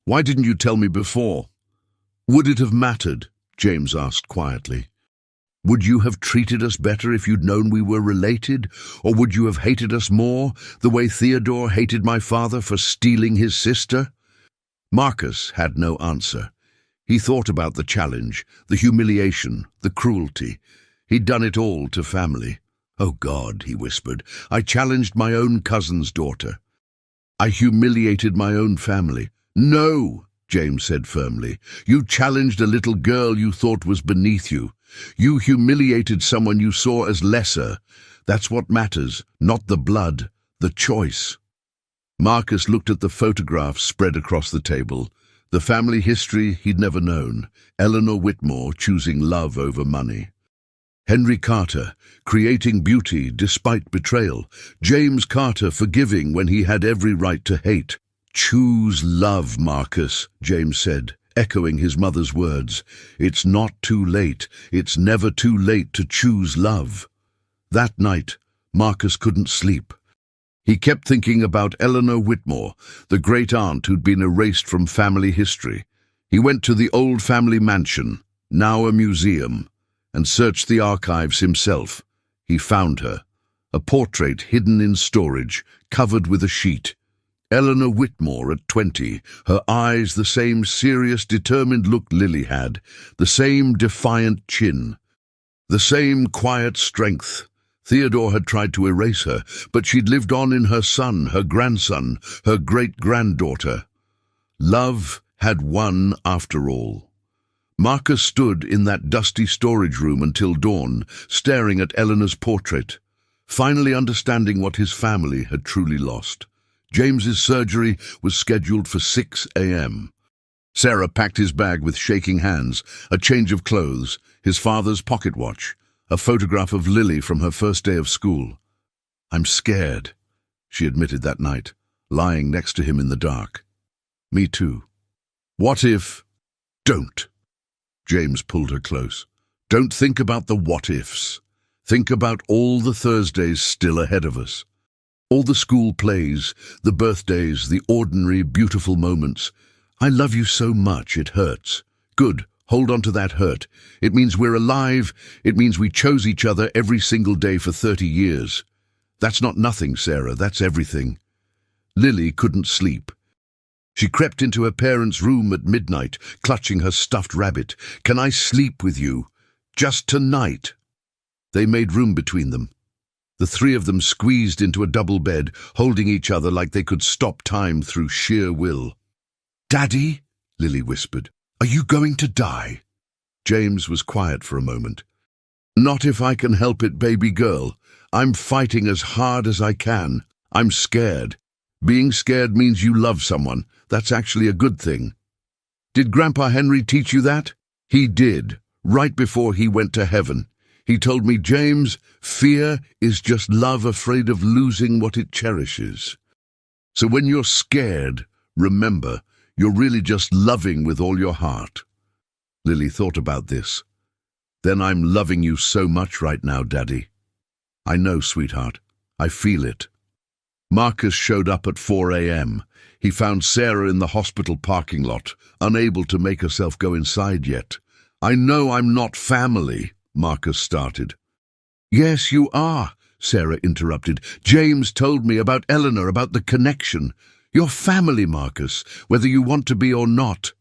Why didn't you tell me before? Would it have mattered? James asked quietly. Would you have treated us better if you'd known we were related? Or would you have hated us more, the way Theodore hated my father for stealing his sister? Marcus had no answer. He thought about the challenge, the humiliation, the cruelty. He'd done it all to family. Oh God, he whispered, I challenged my own cousin's daughter. I humiliated my own family. No, James said firmly. You challenged a little girl you thought was beneath you. You humiliated someone you saw as lesser. That's what matters, not the blood, the choice. Marcus looked at the photographs spread across the table. The family history he'd never known. Eleanor Whitmore choosing love over money. Henry Carter, creating beauty despite betrayal. James Carter forgiving when he had every right to hate. Choose love, Marcus, James said, echoing his mother's words. It's not too late. It's never too late to choose love. That night, Marcus couldn't sleep. He kept thinking about Eleanor Whitmore, the great-aunt who'd been erased from family history. He went to the old family mansion, now a museum, and searched the archives himself. He found her, a portrait hidden in storage, covered with a sheet. Eleanor Whitmore at 20, her eyes the same serious, determined look Lily had, the same defiant chin, the same quiet strength. Theodore had tried to erase her, but she'd lived on in her son, her grandson, her great-granddaughter. Love had won after all. Marcus stood in that dusty storage room until dawn, staring at Eleanor's portrait, finally understanding what his family had truly lost. James's surgery was scheduled for 6 a.m. Sarah packed his bag with shaking hands, a change of clothes, his father's pocket watch, a photograph of Lily from her first day of school. I'm scared, she admitted that night, lying next to him in the dark. Me too. What if... Don't. James pulled her close. Don't think about the what-ifs. Think about all the Thursdays still ahead of us. All the school plays, the birthdays, the ordinary, beautiful moments. I love you so much it hurts. Good. Hold on to that hurt. It means we're alive. It means we chose each other every single day for 30 years. That's not nothing, Sarah. That's everything. Lily couldn't sleep. She crept into her parents' room at midnight, clutching her stuffed rabbit. Can I sleep with you? Just tonight? They made room between them. The three of them squeezed into a double bed, holding each other like they could stop time through sheer will. "Daddy," Lily whispered, "are you going to die?" James was quiet for a moment. "Not if I can help it, baby girl. I'm fighting as hard as I can. I'm scared. Being scared means you love someone. That's actually a good thing." "Did Grandpa Henry teach you that?" "He did, right before he went to heaven. He told me, James, fear is just love afraid of losing what it cherishes. So when you're scared, remember, you're really just loving with all your heart." Lily thought about this. "Then I'm loving you so much right now, Daddy." "I know, sweetheart. I feel it." Marcus showed up at 4 a.m. He found Sarah in the hospital parking lot, unable to make herself go inside yet. "I know I'm not family," Marcus started. "Yes, you are," Sarah interrupted. "James told me about Eleanor, about the connection. You're family, Marcus, whether you want to be or not."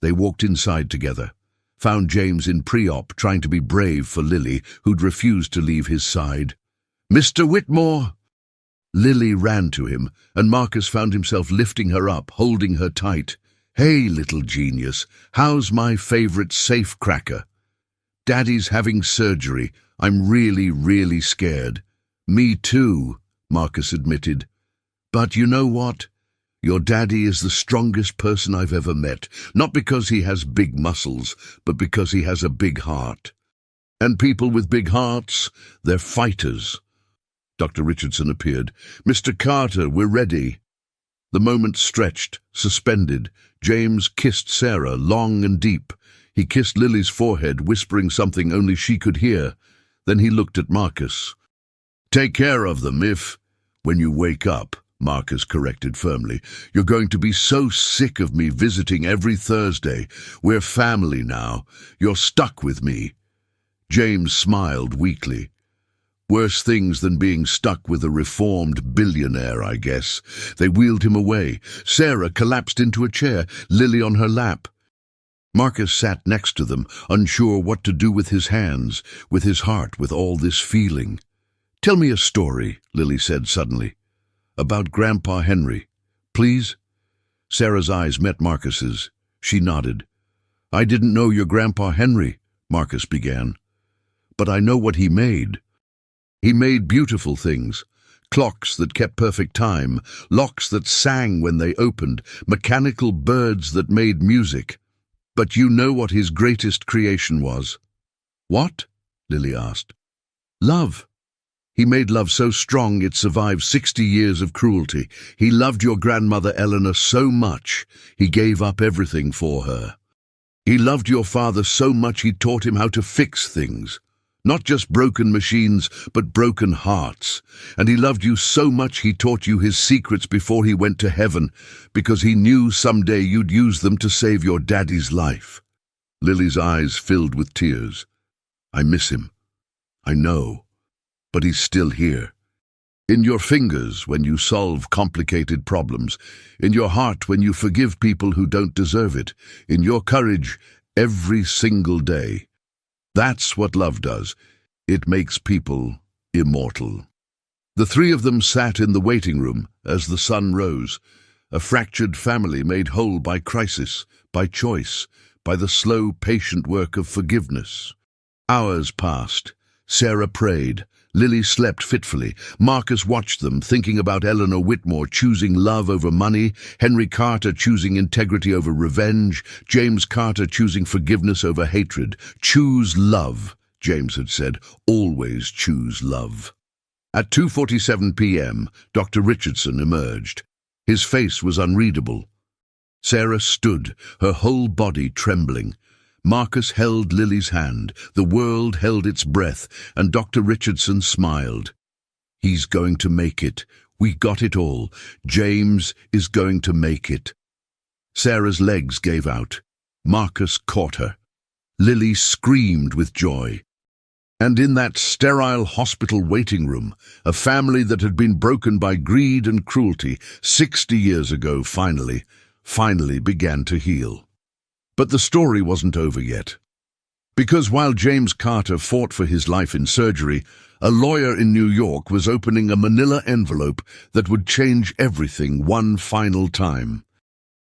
They walked inside together, found James in pre-op trying to be brave for Lily, who'd refused to leave his side. "Mr. Whitmore!" Lily ran to him, and Marcus found himself lifting her up, holding her tight. "Hey, little genius, how's my favorite safecracker?" "Daddy's having surgery. I'm really, really scared." "Me too," Marcus admitted. "But you know what? Your daddy is the strongest person I've ever met, not because he has big muscles, but because he has a big heart. And people with big hearts, they're fighters." Dr. Richardson appeared. "Mr. Carter, we're ready." The moment stretched, suspended. James kissed Sarah long and deep. He kissed Lily's forehead, whispering something only she could hear. Then he looked at Marcus. "Take care of them when you wake up," Marcus corrected firmly. "You're going to be so sick of me visiting every Thursday. We're family now. You're stuck with me." James smiled weakly. "Worse things than being stuck with a reformed billionaire, I guess." They wheeled him away. Sarah collapsed into a chair, Lily on her lap. Marcus sat next to them, unsure what to do with his hands, with his heart, with all this feeling. "Tell me a story," Lily said suddenly. "About Grandpa Henry, please?" Sarah's eyes met Marcus's. She nodded. "I didn't know your Grandpa Henry," Marcus began. "But I know what he made. He made beautiful things. Clocks that kept perfect time, locks that sang when they opened, mechanical birds that made music. But you know what his greatest creation was?" "What?" Lily asked. "Love. He made love so strong it survived 60 years of cruelty. He loved your grandmother Eleanor so much, he gave up everything for her. He loved your father so much he taught him how to fix things. Not just broken machines, but broken hearts. And he loved you so much he taught you his secrets before he went to heaven, because he knew someday you'd use them to save your daddy's life." Lily's eyes filled with tears. "I miss him. I know. But he's still here. In your fingers when you solve complicated problems. In your heart when you forgive people who don't deserve it. In your courage every single day. That's what love does. It makes people immortal." The three of them sat in the waiting room as the sun rose, a fractured family made whole by crisis, by choice, by the slow, patient work of forgiveness. Hours passed. Sarah prayed. Lily slept fitfully. Marcus watched them, thinking about Eleanor Whitmore choosing love over money, Henry Carter choosing integrity over revenge, James Carter choosing forgiveness over hatred. "Choose love," James had said. "Always choose love." At 2:47 p.m., Dr. Richardson emerged. His face was unreadable. Sarah stood, her whole body trembling. Marcus held Lily's hand, the world held its breath, and Dr. Richardson smiled. "He's going to make it. We got it all. James is going to make it." Sarah's legs gave out. Marcus caught her. Lily screamed with joy. And in that sterile hospital waiting room, a family that had been broken by greed and cruelty 60 years ago finally began to heal. But the story wasn't over yet. Because while James Carter fought for his life in surgery, a lawyer in New York was opening a manila envelope that would change everything one final time.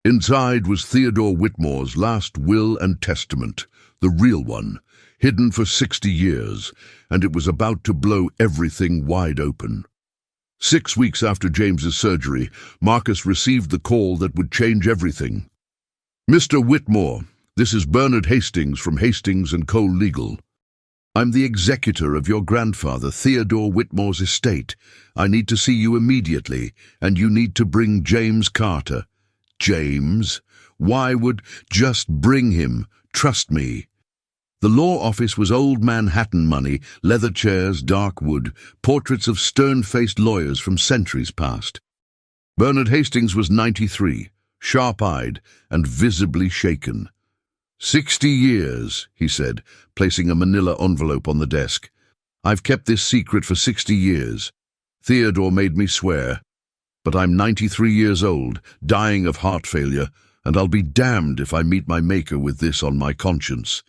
Inside was Theodore Whitmore's last will and testament, the real one, hidden for 60 years, and it was about to blow everything wide open. 6 weeks after James's surgery, Marcus received the call that would change everything. "Mr. Whitmore, this is Bernard Hastings from Hastings & Co. Legal. I'm the executor of your grandfather, Theodore Whitmore's estate. I need to see you immediately, and you need to bring James Carter." "James? Why would—" "Just bring him. Trust me." The law office was old Manhattan money, leather chairs, dark wood, portraits of stern-faced lawyers from centuries past. Bernard Hastings was 93, sharp-eyed and visibly shaken. 60 years, he said, placing a manila envelope on the desk. "I've kept this secret for 60 years. Theodore made me swear. But I'm 93 years old, dying of heart failure, and I'll be damned if I meet my maker with this on my conscience."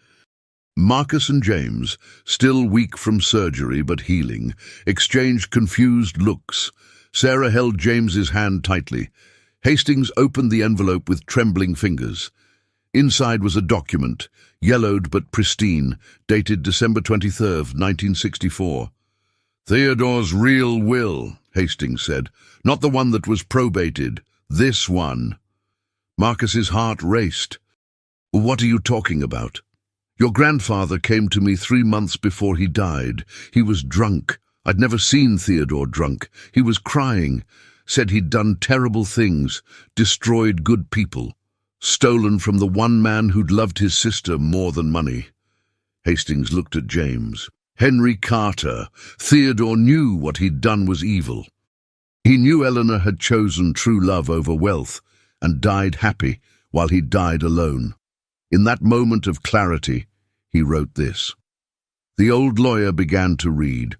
Marcus and James, still weak from surgery but healing, exchanged confused looks. Sarah held James's hand tightly. Hastings opened the envelope with trembling fingers. Inside was a document, yellowed but pristine, dated December 23rd, 1964. "Theodore's real will," Hastings said. "Not the one that was probated. This one." Marcus's heart raced. "What are you talking about?" "Your grandfather came to me 3 months before he died. He was drunk. I'd never seen Theodore drunk. He was crying. Said he'd done terrible things, destroyed good people. Stolen from the one man who'd loved his sister more than money." Hastings looked at James. Henry Carter. Theodore knew what he'd done was evil. He knew Eleanor had chosen true love over wealth and died happy while he died alone. In that moment of clarity, he wrote this. The old lawyer began to read.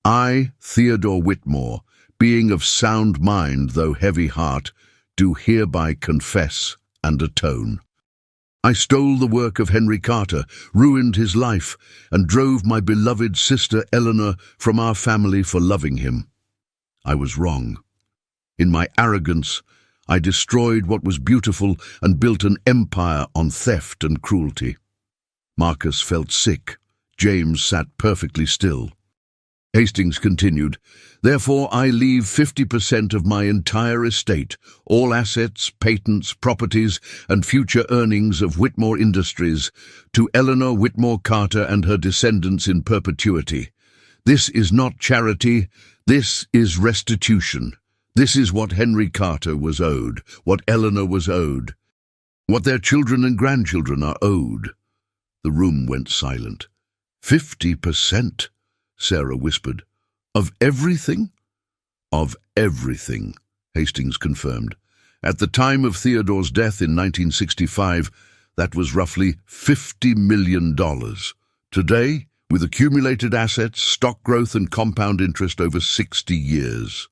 "I, Theodore Whitmore, being of sound mind though heavy heart, do hereby confess and atone. I stole the work of Henry Carter, ruined his life, and drove my beloved sister Eleanor from our family for loving him. I was wrong. In my arrogance, I destroyed what was beautiful and built an empire on theft and cruelty." Marcus felt sick. James sat perfectly still. Hastings continued, "Therefore I leave 50% of my entire estate, all assets, patents, properties, and future earnings of Whitmore Industries, to Eleanor Whitmore Carter and her descendants in perpetuity. This is not charity, this is restitution. This is what Henry Carter was owed, what Eleanor was owed, what their children and grandchildren are owed." The room went silent. 50%, Sarah whispered. "Of everything?" "Of everything," Hastings confirmed. "At the time of Theodore's death in 1965, that was roughly $50 million. Today, with accumulated assets, stock growth and compound interest over 60 years.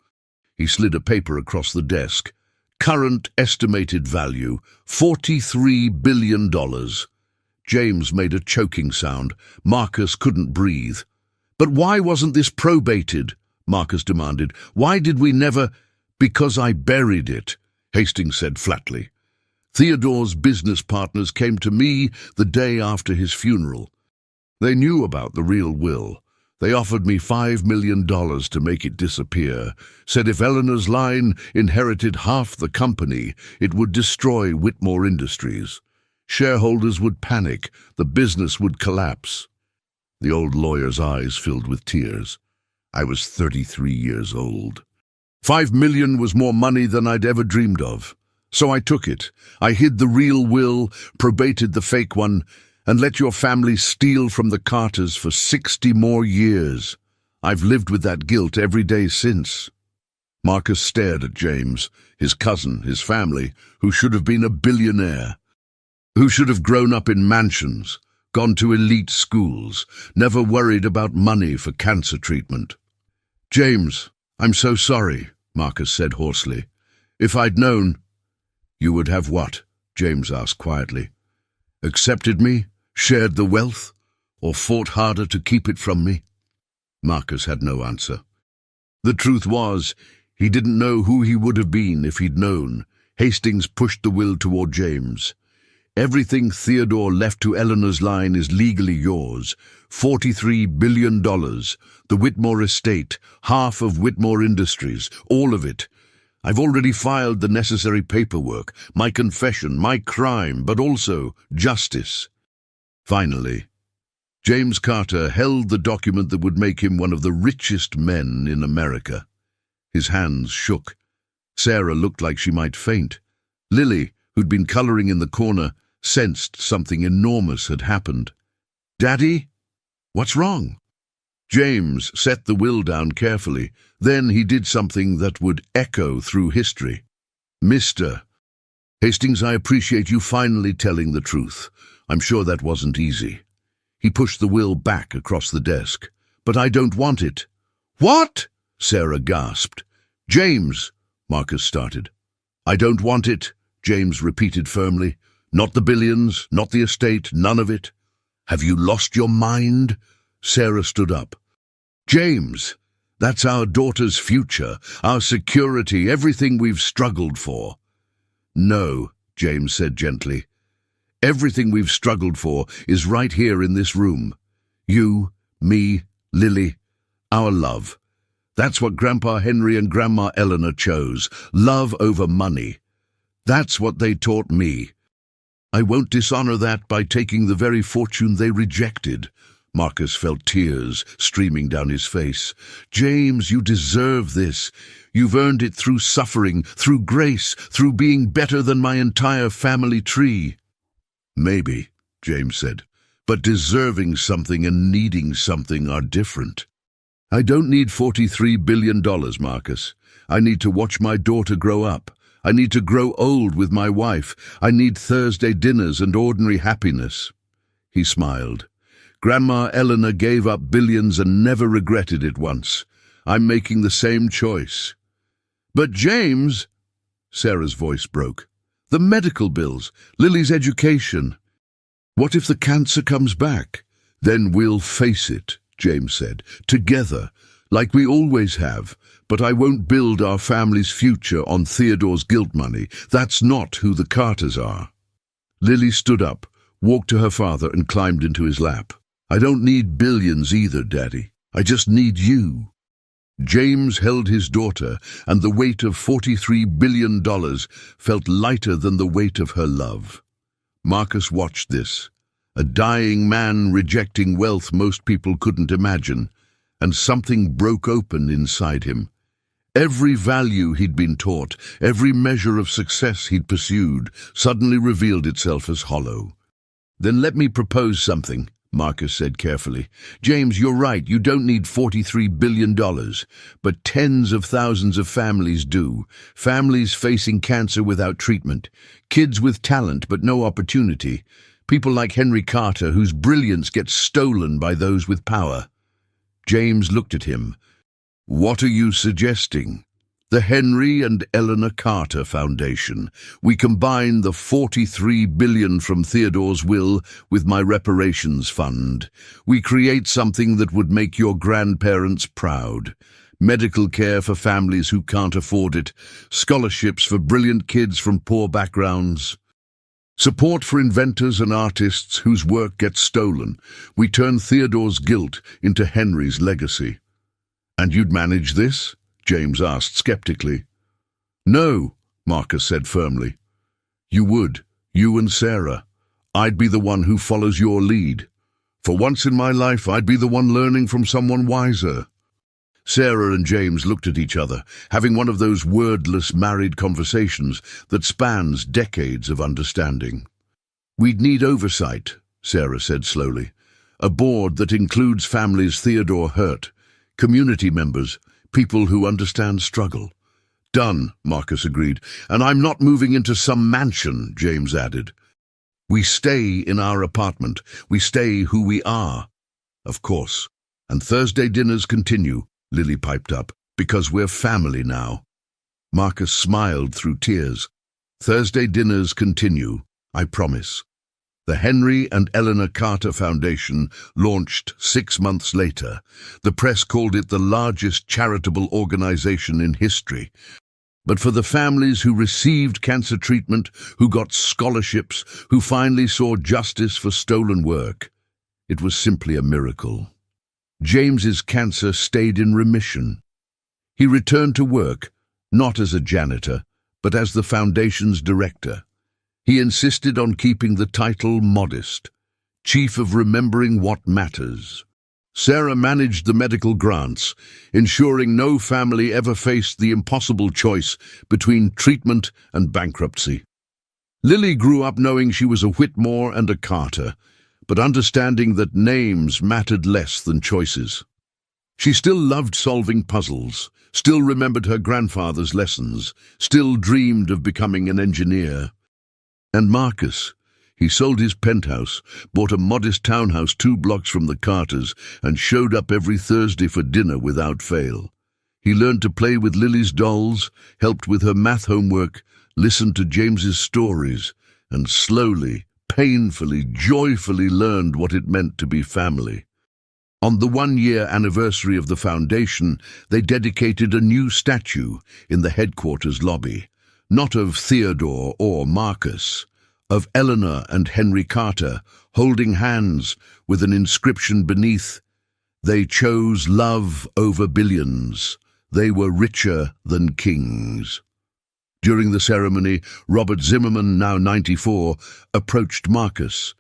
He slid a paper across the desk. "Current estimated value, $43 billion. James made a choking sound. Marcus couldn't breathe. "But why wasn't this probated?" Marcus demanded. "Why did we never—" "Because I buried it," Hastings said flatly. "Theodore's business partners came to me the day after his funeral. They knew about the real will. They offered me $5 million to make it disappear, said if Eleanor's line inherited half the company, it would destroy Whitmore Industries. Shareholders would panic, the business would collapse." The old lawyer's eyes filled with tears. "I was 33 years old. $5 million was more money than I'd ever dreamed of. So I took it. I hid the real will, probated the fake one, and let your family steal from the Carters for 60 more years. I've lived with that guilt every day since." Marcus stared at James, his cousin, his family, who should have been a billionaire, who should have grown up in mansions, gone to elite schools, never worried about money for cancer treatment. "James, I'm so sorry," Marcus said hoarsely. "If I'd known—" "You would have what?" James asked quietly. "Accepted me, Shared the wealth, or fought harder to keep it from me? Marcus had no answer. The truth was, he didn't know who he would have been if he'd known. Hastings pushed the will toward James. Everything Theodore left to Eleanor's line is legally yours. $43 billion, the Whitmore estate, half of Whitmore Industries, all of it. I've already filed the necessary paperwork, my confession, my crime, but also justice. Finally, James Carter held the document that would make him one of the richest men in America. His hands shook. Sarah looked like she might faint. Lily, who'd been coloring in the corner, sensed something enormous had happened. "Daddy? What's wrong?" James set the will down carefully. Then he did something that would echo through history. "Mr. Hastings, I appreciate you finally telling the truth. I'm sure that wasn't easy." He pushed the will back across the desk. "But I don't want it." "What?" Sarah gasped. "James," Marcus started. "I don't want it," James repeated firmly. "Not the billions, not the estate, none of it." "Have you lost your mind?" Sarah stood up. "James, that's our daughter's future, our security, everything we've struggled for." "No," James said gently. "Everything we've struggled for is right here in this room. You, me, Lily, our love. That's what Grandpa Henry and Grandma Eleanor chose, love over money. That's what they taught me. I won't dishonor that by taking the very fortune they rejected." Marcus felt tears streaming down his face. "James, you deserve this. You've earned it through suffering, through grace, through being better than my entire family tree." "Maybe," James said, "but deserving something and needing something are different. I don't need $43 billion, Marcus. I need to watch my daughter grow up. I need to grow old with my wife. I need Thursday dinners and ordinary happiness." He smiled. "Grandma Eleanor gave up billions and never regretted it once. I'm making the same choice." "But James," Sarah's voice broke, "the medical bills, Lily's education. What if the cancer comes back?" "Then we'll face it," James said, "together, like we always have. But I won't build our family's future on Theodore's guilt money. That's not who the Carters are." Lily stood up, walked to her father and climbed into his lap. "I don't need billions either, Daddy. I just need you." James held his daughter, and the weight of $43 billion felt lighter than the weight of her love. Marcus watched this, a dying man rejecting wealth most people couldn't imagine, and something broke open inside him. Every value he'd been taught, every measure of success he'd pursued, suddenly revealed itself as hollow. "Then let me propose something," Marcus said carefully. "James, you're right, you don't need $43 billion, but tens of thousands of families do. Families facing cancer without treatment, kids with talent but no opportunity, people like Henry Carter whose brilliance gets stolen by those with power." James looked at him. "What are you suggesting?" "The Henry and Eleanor Carter Foundation. We combine the $43 billion from Theodore's will with my reparations fund. We create something that would make your grandparents proud. Medical care for families who can't afford it. Scholarships for brilliant kids from poor backgrounds. Support for inventors and artists whose work gets stolen. We turn Theodore's guilt into Henry's legacy." "And you'd manage this?" James asked skeptically. "No," Marcus said firmly. "You would, you and Sarah. I'd be the one who follows your lead. For once in my life, I'd be the one learning from someone wiser." Sarah and James looked at each other, having one of those wordless married conversations that spans decades of understanding. "We'd need oversight," Sarah said slowly. "A board that includes families Theodore hurt, community members, people who understand struggle." "Done," Marcus agreed. "And I'm not moving into some mansion," James added. "We stay in our apartment. We stay who we are." "Of course. And Thursday dinners continue," Lily piped up, "because we're family now." Marcus smiled through tears. "Thursday dinners continue, I promise." The Henry and Eleanor Carter Foundation launched 6 months later. The press called it the largest charitable organization in history. But for the families who received cancer treatment, who got scholarships, who finally saw justice for stolen work, it was simply a miracle. James's cancer stayed in remission. He returned to work, not as a janitor, but as the foundation's director. He insisted on keeping the title modest, Chief of Remembering What Matters. Sarah managed the medical grants, ensuring no family ever faced the impossible choice between treatment and bankruptcy. Lily grew up knowing she was a Whitmore and a Carter, but understanding that names mattered less than choices. She still loved solving puzzles, still remembered her grandfather's lessons, still dreamed of becoming an engineer. And Marcus, he sold his penthouse, bought a modest townhouse 2 blocks from the Carters, and showed up every Thursday for dinner without fail. He learned to play with Lily's dolls, helped with her math homework, listened to James's stories, and slowly, painfully, joyfully learned what it meant to be family. On the 1-year anniversary of the foundation, they dedicated a new statue in the headquarters lobby, not of Theodore or Marcus, of Eleanor and Henry Carter, holding hands with an inscription beneath, "They chose love over billions. They were richer than kings." During the ceremony, Robert Zimmerman, now 94, approached Marcus.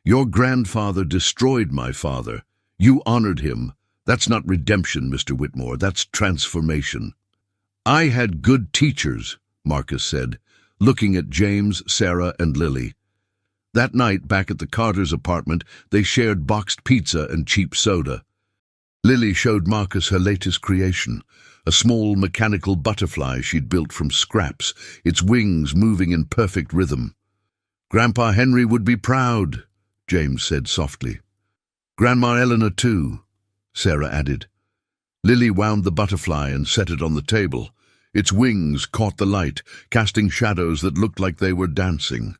"Your grandfather destroyed my father. You honored him. That's not redemption, Mr. Whitmore, that's transformation." "I had good teachers," Marcus said, looking at James, Sarah, and Lily. That night, back at the Carters' apartment, they shared boxed pizza and cheap soda. Lily showed Marcus her latest creation, a small mechanical butterfly she'd built from scraps, its wings moving in perfect rhythm. "Grandpa Henry would be proud," James said softly. "Grandma Eleanor too," Sarah added. Lily wound the butterfly and set it on the table. Its wings caught the light, casting shadows that looked like they were dancing.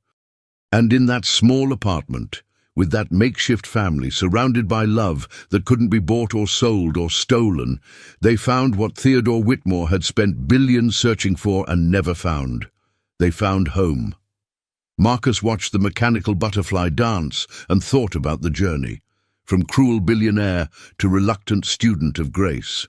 And in that small apartment, with that makeshift family surrounded by love that couldn't be bought or sold or stolen, they found what Theodore Whitmore had spent billions searching for and never found. They found home. Marcus watched the mechanical butterfly dance and thought about the journey, from cruel billionaire to reluctant student of grace.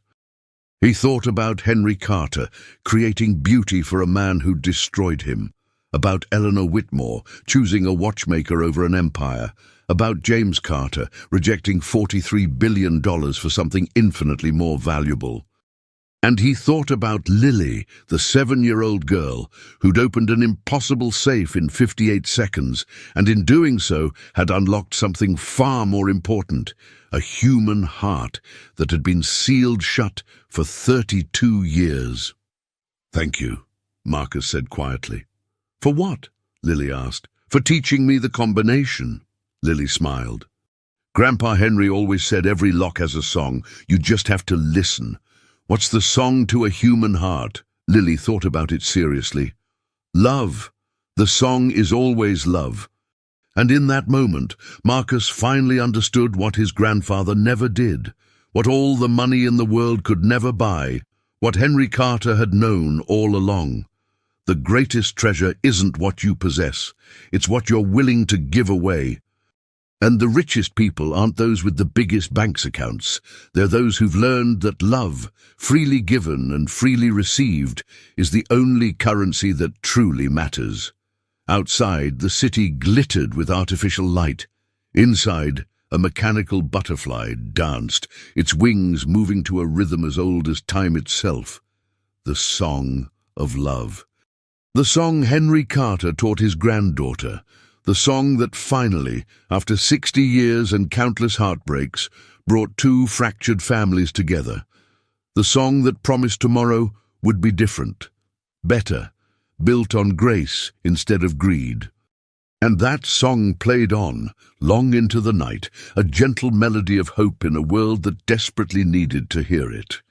He thought about Henry Carter, creating beauty for a man who destroyed him, about Eleanor Whitmore, choosing a watchmaker over an empire, about James Carter, rejecting $43 billion for something infinitely more valuable. And he thought about Lily, the 7-year-old girl who'd opened an impossible safe in 58 seconds, and in doing so had unlocked something far more important, a human heart that had been sealed shut for 32 years. "Thank you," Marcus said quietly. "For what?" Lily asked. "For teaching me the combination," Lily smiled. "Grandpa Henry always said every lock has a song. You just have to listen. What's the song to a human heart?" Lily thought about it seriously. "Love. The song is always love." And in that moment, Marcus finally understood what his grandfather never did, what all the money in the world could never buy, what Henry Carter had known all along. The greatest treasure isn't what you possess, it's what you're willing to give away. And the richest people aren't those with the biggest bank accounts. They're those who've learned that love, freely given and freely received, is the only currency that truly matters. Outside, the city glittered with artificial light. Inside, a mechanical butterfly danced, its wings moving to a rhythm as old as time itself. The song of love. The song Henry Carter taught his granddaughter. The song that finally, after 60 years and countless heartbreaks, brought 2 fractured families together. The song that promised tomorrow would be different, better, built on grace instead of greed. And that song played on, long into the night, a gentle melody of hope in a world that desperately needed to hear it.